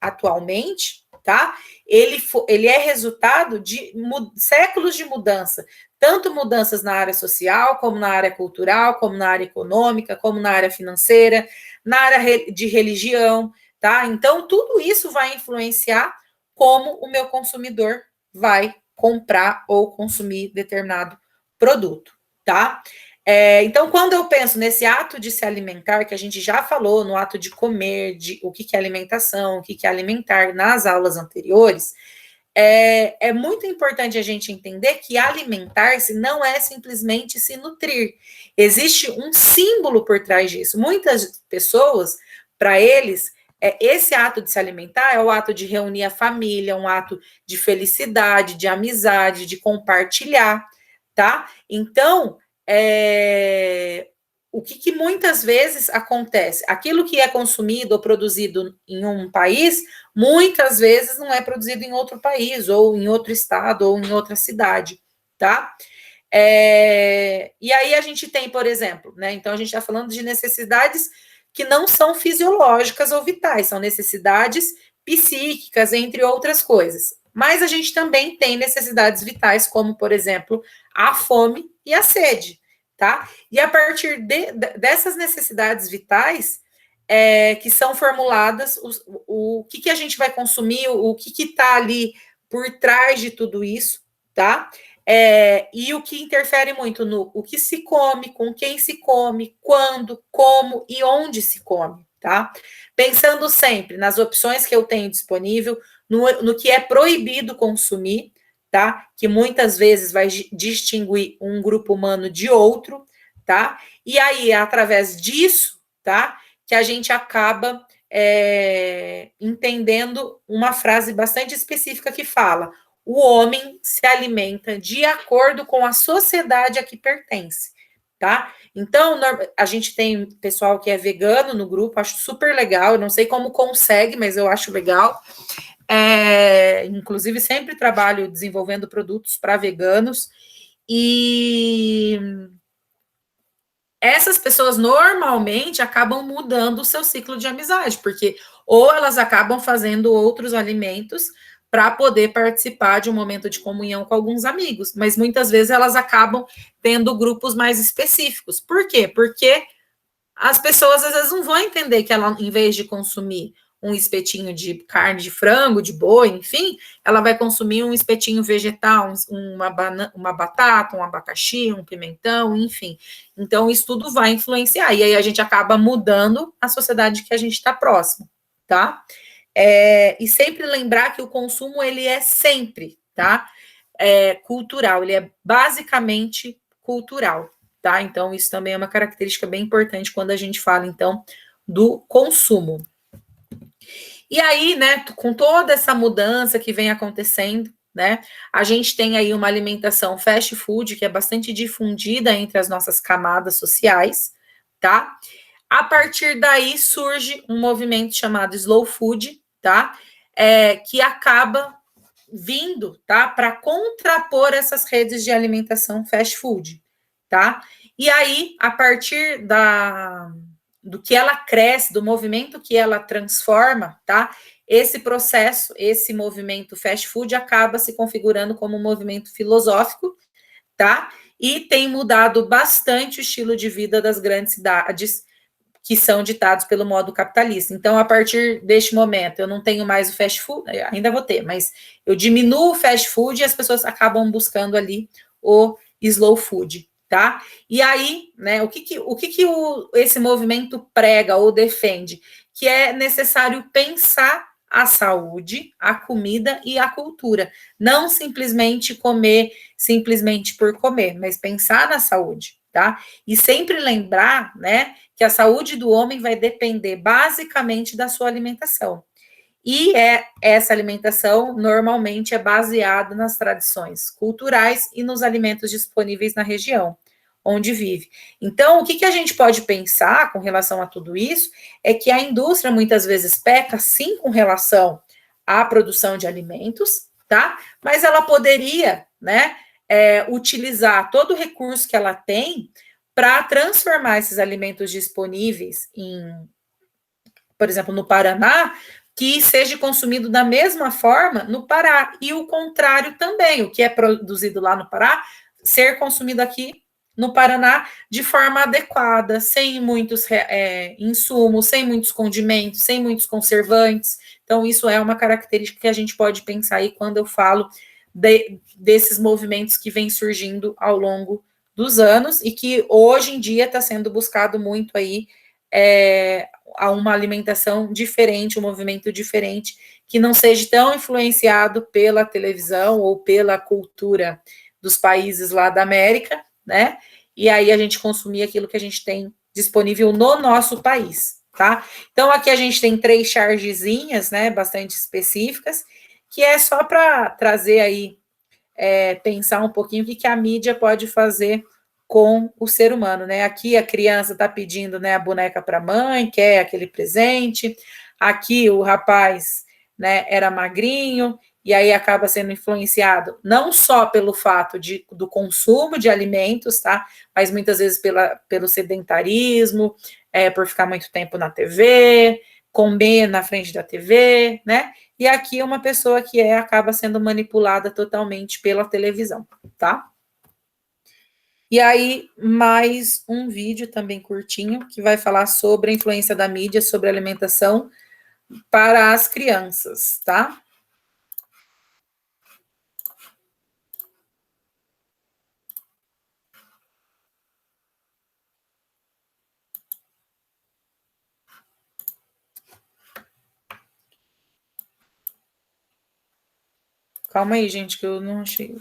atualmente, tá? Ele é resultado de séculos de mudança, tanto mudanças na área social, como na área cultural, como na área econômica, como na área financeira, na área de religião, tá? Então, tudo isso vai influenciar como o meu consumidor vai comprar ou consumir determinado produto, tá? Então, quando eu penso nesse ato de se alimentar, que a gente já falou no ato de comer, de o que é alimentação, o que é alimentar nas aulas anteriores, é muito importante a gente entender que alimentar-se não é simplesmente se nutrir. Existe um símbolo por trás disso. Muitas pessoas, para eles, esse ato de se alimentar é o ato de reunir a família, um ato de felicidade, de amizade, de compartilhar, tá? Então, o que muitas vezes acontece? Aquilo que é consumido ou produzido em um país, muitas vezes não é produzido em outro país, ou em outro estado, ou em outra cidade, tá? E aí a gente tem, por exemplo, né? Então a gente está falando de necessidades que não são fisiológicas ou vitais, são necessidades psíquicas, entre outras coisas. Mas a gente também tem necessidades vitais, como, por exemplo, a fome e a sede, tá? E a partir dessas necessidades vitais, que são formuladas, o que a gente vai consumir, o que está ali por trás de tudo isso, tá? E o que interfere muito no o que se come, com quem se come, quando, como e onde se come, tá? Pensando sempre nas opções que eu tenho disponível, no que é proibido consumir, tá? Que muitas vezes vai distinguir um grupo humano de outro, tá? E aí, através disso, tá? Que a gente acaba entendendo uma frase bastante específica que fala: o homem se alimenta de acordo com a sociedade a que pertence, tá? Então, a gente tem pessoal que é vegano no grupo, acho super legal, eu não sei como consegue, mas eu acho legal. Inclusive, sempre trabalho desenvolvendo produtos para veganos, e essas pessoas normalmente acabam mudando o seu ciclo de amizade, porque ou elas acabam fazendo outros alimentos para poder participar de um momento de comunhão com alguns amigos, mas muitas vezes elas acabam tendo grupos mais específicos. Por quê? Porque as pessoas às vezes não vão entender que ela, em vez de consumir um espetinho de carne de frango, de boi, enfim, ela vai consumir um espetinho vegetal, uma batata, um abacaxi, um pimentão, enfim. Então, isso tudo vai influenciar. E aí a gente acaba mudando a sociedade que a gente está próximo, tá? E sempre lembrar que o consumo, ele é sempre, tá? Cultural, ele é basicamente cultural, tá? Então, isso também é uma característica bem importante quando a gente fala, então, do consumo. E aí, né, com toda essa mudança que vem acontecendo, né, a gente tem aí uma alimentação fast food que é bastante difundida entre as nossas camadas sociais, tá? A partir daí surge um movimento chamado slow food, tá? Que acaba vindo, tá, para contrapor essas redes de alimentação fast food, tá? E aí, a partir do que ela cresce, do movimento que ela transforma, tá? Esse processo, esse movimento fast food acaba se configurando como um movimento filosófico, tá? E tem mudado bastante o estilo de vida das grandes cidades que são ditados pelo modo capitalista. Então, a partir deste momento, eu não tenho mais o fast food, ainda vou ter, mas eu diminuo o fast food e as pessoas acabam buscando ali o slow food, tá? E aí, né, o que esse movimento prega ou defende? Que é necessário pensar a saúde, a comida e a cultura. Não simplesmente comer, simplesmente por comer, mas pensar na saúde, tá? E sempre lembrar, né, que a saúde do homem vai depender basicamente da sua alimentação. E essa alimentação normalmente é baseada nas tradições culturais e nos alimentos disponíveis na região onde vive. Então, o que a gente pode pensar com relação a tudo isso é que a indústria muitas vezes peca, sim, com relação à produção de alimentos, tá? Mas ela poderia, né, utilizar todo o recurso que ela tem para transformar esses alimentos disponíveis por exemplo, no Paraná, que seja consumido da mesma forma no Pará, e o contrário também, o que é produzido lá no Pará, ser consumido aqui no Paraná de forma adequada, sem muitos insumos, sem muitos condimentos, sem muitos conservantes. Então, isso é uma característica que a gente pode pensar aí quando eu falo desses movimentos que vêm surgindo ao longo dos anos e que hoje em dia está sendo buscado muito aí a uma alimentação diferente, um movimento diferente, que não seja tão influenciado pela televisão ou pela cultura dos países lá da América, né? E aí a gente consumir aquilo que a gente tem disponível no nosso país, tá? Então aqui a gente tem 3 chargezinhas, né, bastante específicas, que é só para trazer aí, pensar um pouquinho o que a mídia pode fazer com o ser humano, né? Aqui a criança está pedindo, né, a boneca para a mãe, quer aquele presente. Aqui o rapaz, né, era magrinho, e aí acaba sendo influenciado não só pelo fato do consumo de alimentos, tá? Mas muitas vezes pelo sedentarismo, por ficar muito tempo na TV, comer na frente da TV, né? E aqui uma pessoa que acaba sendo manipulada totalmente pela televisão, tá? E aí, mais um vídeo também curtinho, que vai falar sobre a influência da mídia sobre a alimentação para as crianças, tá? Calma aí, gente, que eu não achei.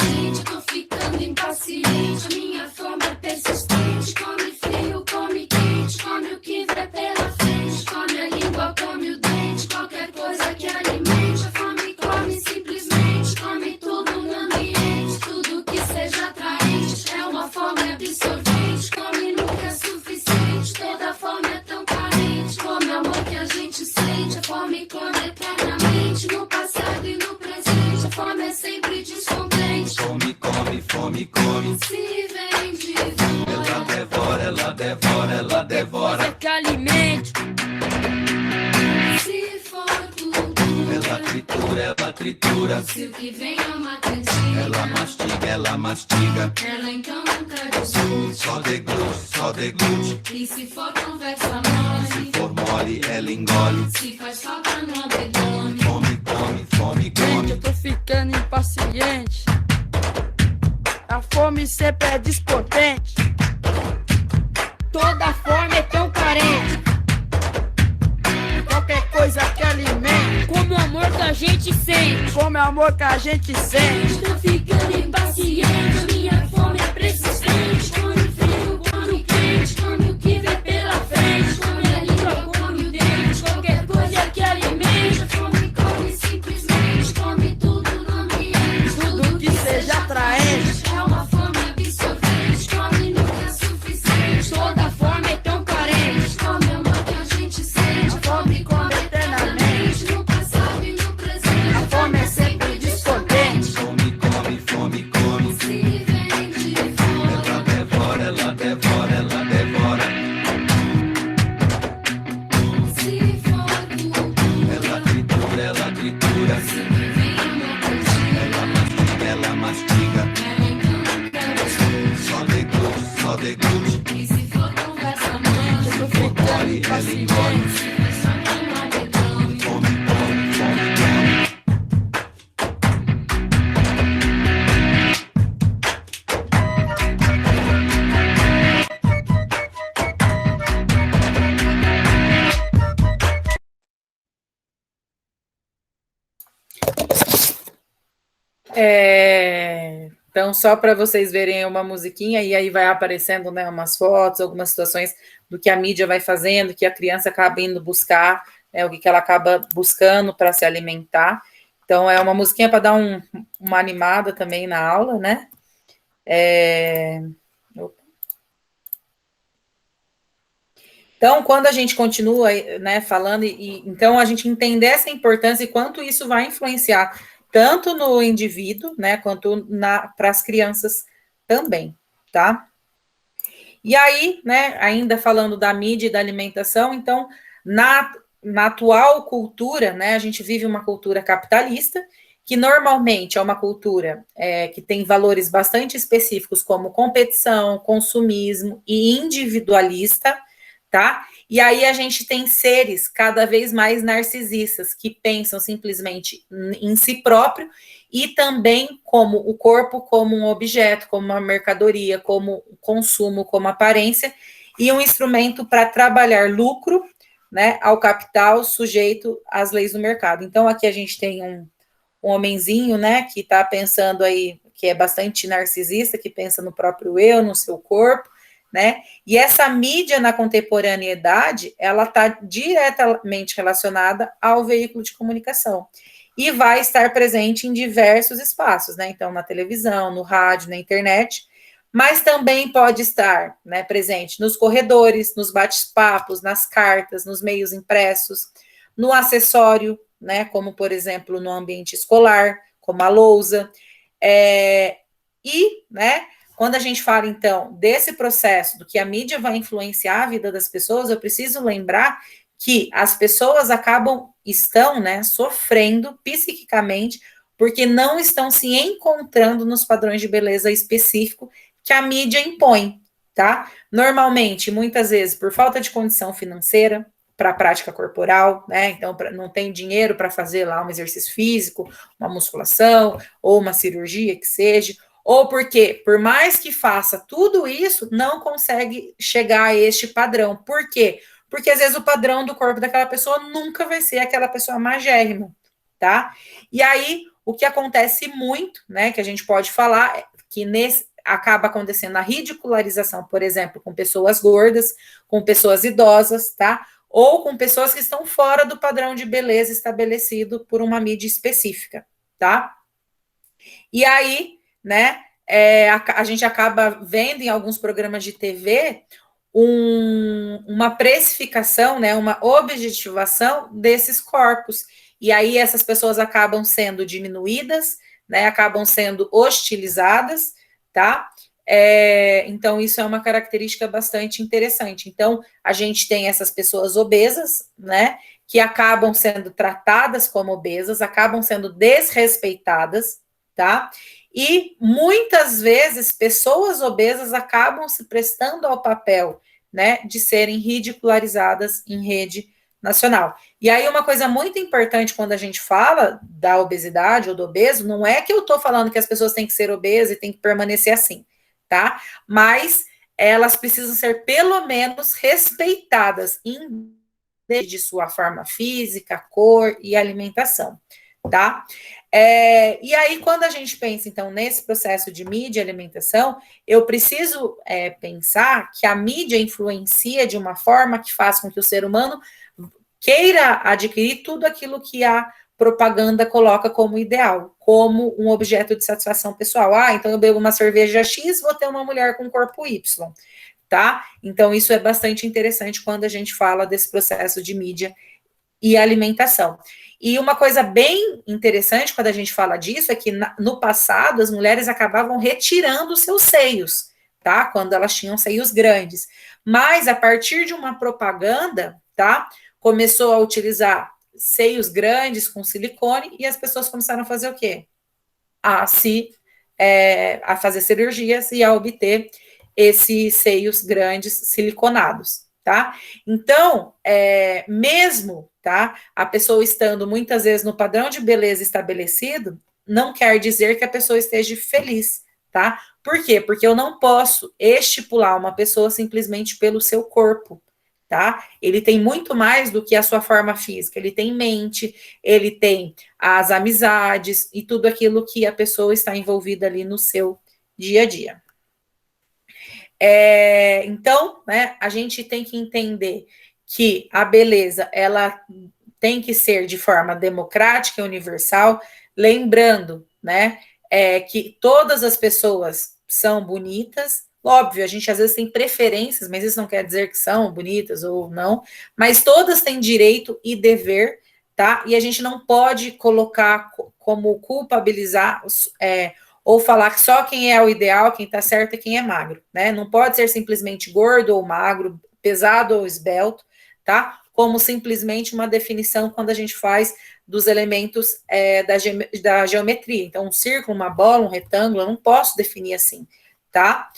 Gente, tô ficando impaciente. ela tritura. Se o que vem é uma cantiga, Ela mastiga. ela então nunca discute. Só deglute. E se for conversa mole, For mole, ela engole. se faz falta não abdômen. Come. Gente, eu tô ficando impaciente. A fome sempre é descontente. Toda fome é tão carente. Qualquer coisa que alimente. Como o amor que a gente sente. Como o amor que a gente sente. Estou ficando impaciente, minha fome é persistente. Come frio, come quente, come o que vem pela frente. Come a língua, come o dente, qualquer coisa que alimente. Come simplesmente, come tudo no ambiente. Tudo que seja atraente. É uma fome absorvente, come nunca é suficiente. Toda fome é tão carente. Come amor que a gente sente, A fome come eternamente. no passado e no presente. A fome é sempre descontente. Come. Se vem de fora, Ela devora. se for cultura, Ela tritura. se que vem é uma cantiga, Ela mastiga. ela então nunca discute. Só deglute. E se for conversa mole, Eu tô ficando impaciente. se faz falta não abdômen. Come. Então, só para vocês verem uma musiquinha, e aí vai aparecendo, né, umas fotos, algumas situações do que a mídia vai fazendo, que a criança acaba indo buscar, né, o que ela acaba buscando para se alimentar. Então, é uma musiquinha para dar uma animada também na aula, né? Então, quando a gente continua, né, falando, então a gente entender essa importância e quanto isso vai influenciar tanto no indivíduo, né, quanto para as crianças também, tá? E aí, né, ainda falando da mídia e da alimentação, então, na atual cultura, né, a gente vive uma cultura capitalista, que normalmente é uma cultura que tem valores bastante específicos, como competição, consumismo e individualista, tá? E aí a gente tem seres cada vez mais narcisistas, que pensam simplesmente em si próprio e também como o corpo como um objeto, como uma mercadoria, como consumo, como aparência, e um instrumento para trabalhar lucro, né, ao capital sujeito às leis do mercado. Então, aqui a gente tem um homenzinho, né, que está pensando aí, que é bastante narcisista, que pensa no próprio eu, no seu corpo, né? E essa mídia na contemporaneidade, ela está diretamente relacionada ao veículo de comunicação e vai estar presente em diversos espaços, né? Então, na televisão, no rádio, na internet, mas também pode estar, né, presente nos corredores, nos bate-papos, nas cartas, nos meios impressos, no acessório, né? Como, por exemplo, no ambiente escolar, como a lousa, né? Quando a gente fala, então, desse processo, do que a mídia vai influenciar a vida das pessoas, eu preciso lembrar que as pessoas estão, né, sofrendo psiquicamente, porque não estão se encontrando nos padrões de beleza específico que a mídia impõe, tá? Normalmente, muitas vezes, por falta de condição financeira para a prática corporal, né? Então, não tem dinheiro para fazer lá um exercício físico, uma musculação, ou uma cirurgia que seja, ou porque, por mais que faça tudo isso, não consegue chegar a este padrão. Por quê? Porque, às vezes, o padrão do corpo daquela pessoa nunca vai ser aquela pessoa magérrima, tá? E aí, o que acontece muito, né, que a gente pode falar, é que acaba acontecendo a ridicularização, por exemplo, com pessoas gordas, com pessoas idosas, tá? Ou com pessoas que estão fora do padrão de beleza estabelecido por uma mídia específica, tá? E aí, né, a gente acaba vendo em alguns programas de TV uma precificação, né, uma objetivação desses corpos, e aí essas pessoas acabam sendo diminuídas, né, acabam sendo hostilizadas, tá? Então, isso é uma característica bastante interessante. Então, a gente tem essas pessoas obesas, né, que acabam sendo tratadas como obesas, acabam sendo desrespeitadas, tá? E muitas vezes pessoas obesas acabam se prestando ao papel, né, de serem ridicularizadas em rede nacional. E aí uma coisa muito importante quando a gente fala da obesidade ou do obeso, não é que eu estou falando que as pessoas têm que ser obesas e têm que permanecer assim, tá? Mas elas precisam ser pelo menos respeitadas de sua forma física, cor e alimentação, tá? E aí, quando a gente pensa, então, nesse processo de mídia e alimentação, eu preciso pensar que a mídia influencia de uma forma que faz com que o ser humano queira adquirir tudo aquilo que a propaganda coloca como ideal, como um objeto de satisfação pessoal. Ah, então eu bebo uma cerveja X, vou ter uma mulher com corpo Y, tá? Então, isso é bastante interessante quando a gente fala desse processo de mídia e alimentação. E uma coisa bem interessante quando a gente fala disso é que no passado as mulheres acabavam retirando os seus seios, tá? Quando elas tinham seios grandes. Mas a partir de uma propaganda, tá? Começou a utilizar seios grandes com silicone e as pessoas começaram a fazer o quê? A fazer cirurgias e a obter esses seios grandes siliconados, tá? Então, mesmo, tá, a pessoa estando muitas vezes no padrão de beleza estabelecido, não quer dizer que a pessoa esteja feliz, tá? Por quê? Porque eu não posso estipular uma pessoa simplesmente pelo seu corpo, tá? Ele tem muito mais do que a sua forma física, ele tem mente, ele tem as amizades e tudo aquilo que a pessoa está envolvida ali no seu dia a dia. Então, né, a gente tem que entender que a beleza, ela tem que ser de forma democrática e universal, lembrando, né, que todas as pessoas são bonitas. Óbvio, a gente às vezes tem preferências, mas isso não quer dizer que são bonitas ou não, mas todas têm direito e dever, tá? E a gente não pode colocar como culpabilizar ou falar que só quem é o ideal, quem tá certo é quem é magro, né? Não pode ser simplesmente gordo ou magro, pesado ou esbelto, tá? Como simplesmente uma definição quando a gente faz dos elementos da geometria. Então, um círculo, uma bola, um retângulo, eu não posso definir assim, tá?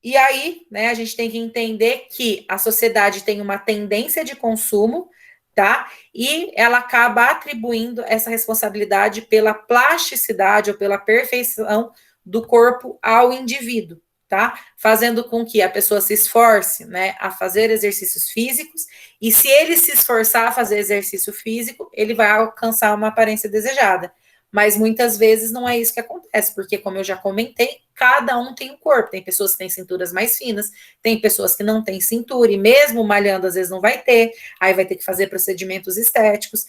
E aí, né, a gente tem que entender que a sociedade tem uma tendência de consumo, tá? E ela acaba atribuindo essa responsabilidade pela plasticidade ou pela perfeição do corpo ao indivíduo, tá? Fazendo com que a pessoa se esforce, né, a fazer exercícios físicos, e se ele se esforçar a fazer exercício físico, ele vai alcançar uma aparência desejada. Mas muitas vezes não é isso que acontece, porque, como eu já comentei, cada um tem um corpo. Tem pessoas que têm cinturas mais finas, tem pessoas que não têm cintura, e mesmo malhando, às vezes não vai ter, aí vai ter que fazer procedimentos estéticos,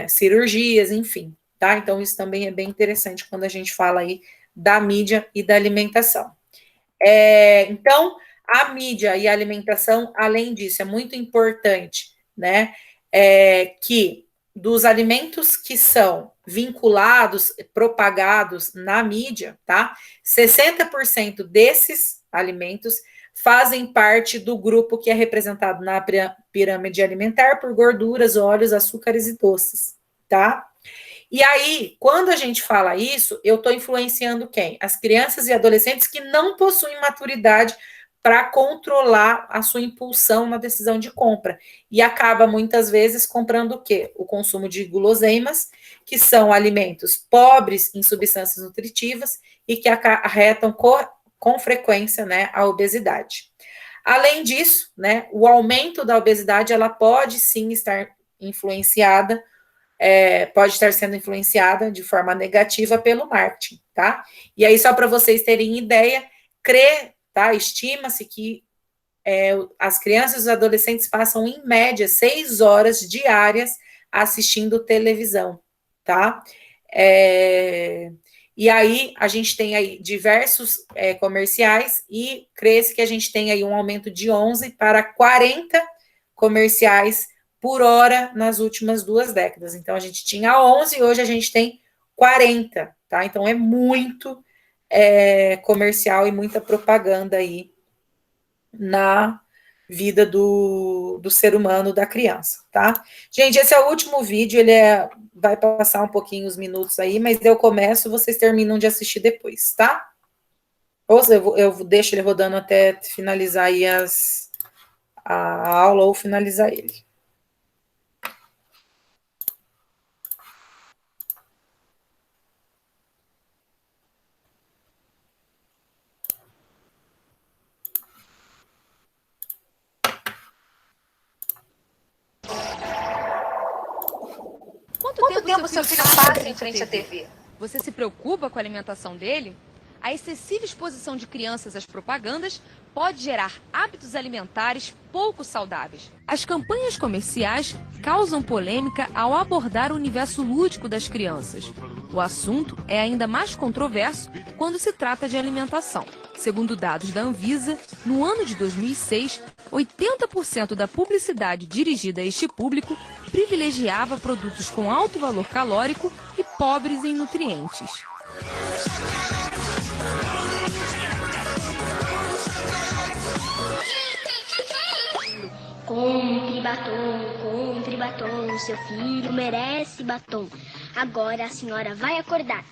cirurgias, enfim, tá? Então, isso também é bem interessante quando a gente fala aí da mídia e da alimentação. Então, a mídia e a alimentação, além disso, é muito importante, né, que dos alimentos que são vinculados, propagados na mídia, tá? 60% desses alimentos fazem parte do grupo que é representado na pirâmide alimentar por gorduras, óleos, açúcares e doces, tá? E aí, quando a gente fala isso, eu estou influenciando quem? As crianças e adolescentes que não possuem maturidade para controlar a sua impulsão na decisão de compra. E acaba, muitas vezes, comprando o quê? O consumo de guloseimas, que são alimentos pobres em substâncias nutritivas e que acarretam com frequência, né, a obesidade. Além disso, né, o aumento da obesidade, ela pode sim estar influenciada, pode estar sendo influenciada de forma negativa pelo marketing, tá? E aí, só para vocês terem ideia, tá? Estima-se que as crianças e os adolescentes passam, em média, 6 horas diárias assistindo televisão, tá? E aí, a gente tem aí diversos comerciais e crê-se que a gente tem aí um aumento de 11 para 40 comerciais por hora nas últimas 2 décadas. Então, a gente tinha 11 e hoje a gente tem 40, tá? Então, é muito comercial e muita propaganda aí vida do ser humano, da criança, tá? Gente, esse é o último vídeo, vai passar um pouquinho os minutos aí, mas eu começo, vocês terminam de assistir depois, tá? Ou eu deixo ele rodando até finalizar aí a aula ou finalizar ele. Quanto tempo seu filho passa em frente à TV? Você se preocupa com a alimentação dele? A excessiva exposição de crianças às propagandas pode gerar hábitos alimentares pouco saudáveis. As campanhas comerciais causam polêmica ao abordar o universo lúdico das crianças. O assunto é ainda mais controverso quando se trata de alimentação. Segundo dados da Anvisa, no ano de 2006, 80% da publicidade dirigida a este público privilegiava produtos com alto valor calórico e pobres em nutrientes. Compre batom, seu filho merece batom. Agora a senhora vai acordar,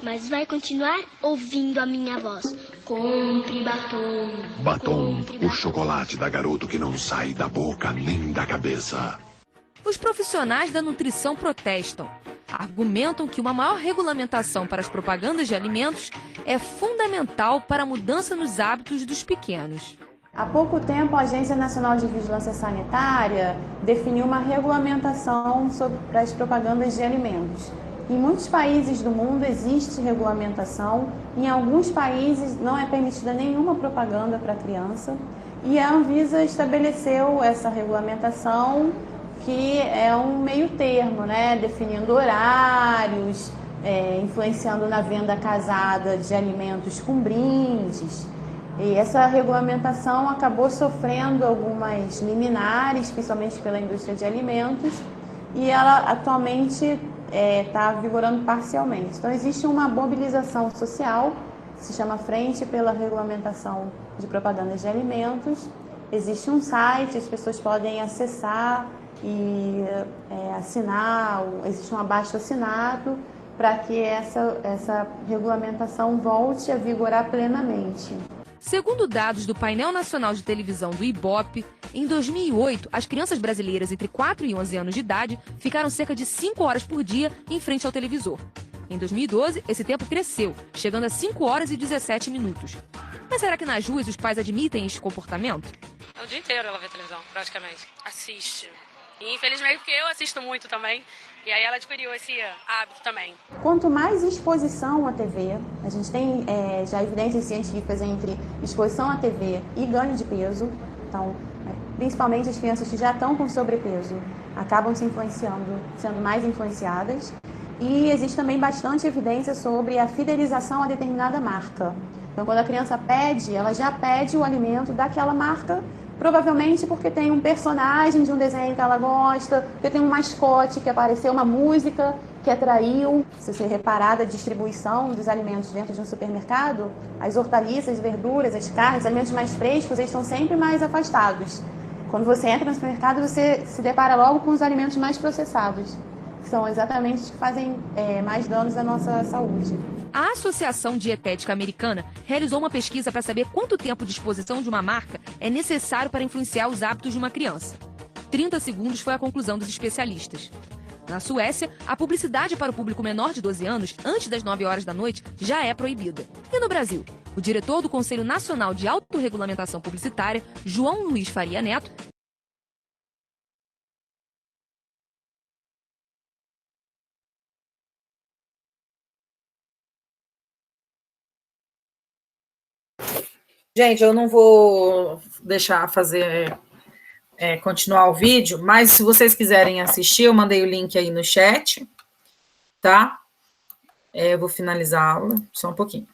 mas vai continuar ouvindo a minha voz. Compre batom. Batom, o chocolate da garoto que não sai da boca nem da cabeça. Os profissionais da nutrição protestam. Argumentam que uma maior regulamentação para as propagandas de alimentos é fundamental para a mudança nos hábitos dos pequenos. Há pouco tempo, a Agência Nacional de Vigilância Sanitária definiu uma regulamentação para as propagandas de alimentos. Em muitos países do mundo existe regulamentação, em alguns países não é permitida nenhuma propaganda para criança, e a Anvisa estabeleceu essa regulamentação, que é um meio termo, né? Definindo horários, influenciando na venda casada de alimentos com brindes. E essa regulamentação acabou sofrendo algumas liminares, principalmente pela indústria de alimentos, e ela atualmente está vigorando parcialmente. Então existe uma mobilização social, que se chama Frente pela Regulamentação de Propagandas de Alimentos. Existe um site, as pessoas podem acessar e assinar, existe um abaixo-assinado para que essa regulamentação volte a vigorar plenamente. Segundo dados do Painel Nacional de Televisão do IBOPE, em 2008, as crianças brasileiras entre 4 e 11 anos de idade ficaram cerca de 5 horas por dia em frente ao televisor. Em 2012, esse tempo cresceu, chegando a 5 horas e 17 minutos. Mas será que nas ruas os pais admitem este comportamento? O dia inteiro ela vê televisão, praticamente. Assiste. E infelizmente porque eu assisto muito também, e aí ela adquiriu esse hábito também. Quanto mais exposição à TV, a gente tem já evidências científicas entre exposição à TV e ganho de peso, então, principalmente as crianças que já estão com sobrepeso, acabam se influenciando, sendo mais influenciadas. E existe também bastante evidência sobre a fidelização a determinada marca. Então, quando a criança pede, ela já pede o alimento daquela marca, provavelmente porque tem um personagem de um desenho que ela gosta, porque tem um mascote que apareceu, uma música que atraiu. Se você reparar da distribuição dos alimentos dentro de um supermercado, as hortaliças, verduras, as carnes, os alimentos mais frescos, eles estão sempre mais afastados. Quando você entra no supermercado, você se depara logo com os alimentos mais processados, que são exatamente os que fazem mais danos à nossa saúde. A Associação Dietética Americana realizou uma pesquisa para saber quanto tempo de exposição de uma marca é necessário para influenciar os hábitos de uma criança. 30 segundos foi a conclusão dos especialistas. Na Suécia, a publicidade para o público menor de 12 anos, antes das 9 horas da noite, já é proibida. E no Brasil? O diretor do Conselho Nacional de Autorregulamentação Publicitária, João Luiz Faria Neto, Gente, eu não vou deixar continuar o vídeo, mas se vocês quiserem assistir, eu mandei o link aí no chat, tá? Eu vou finalizar a aula, só um pouquinho.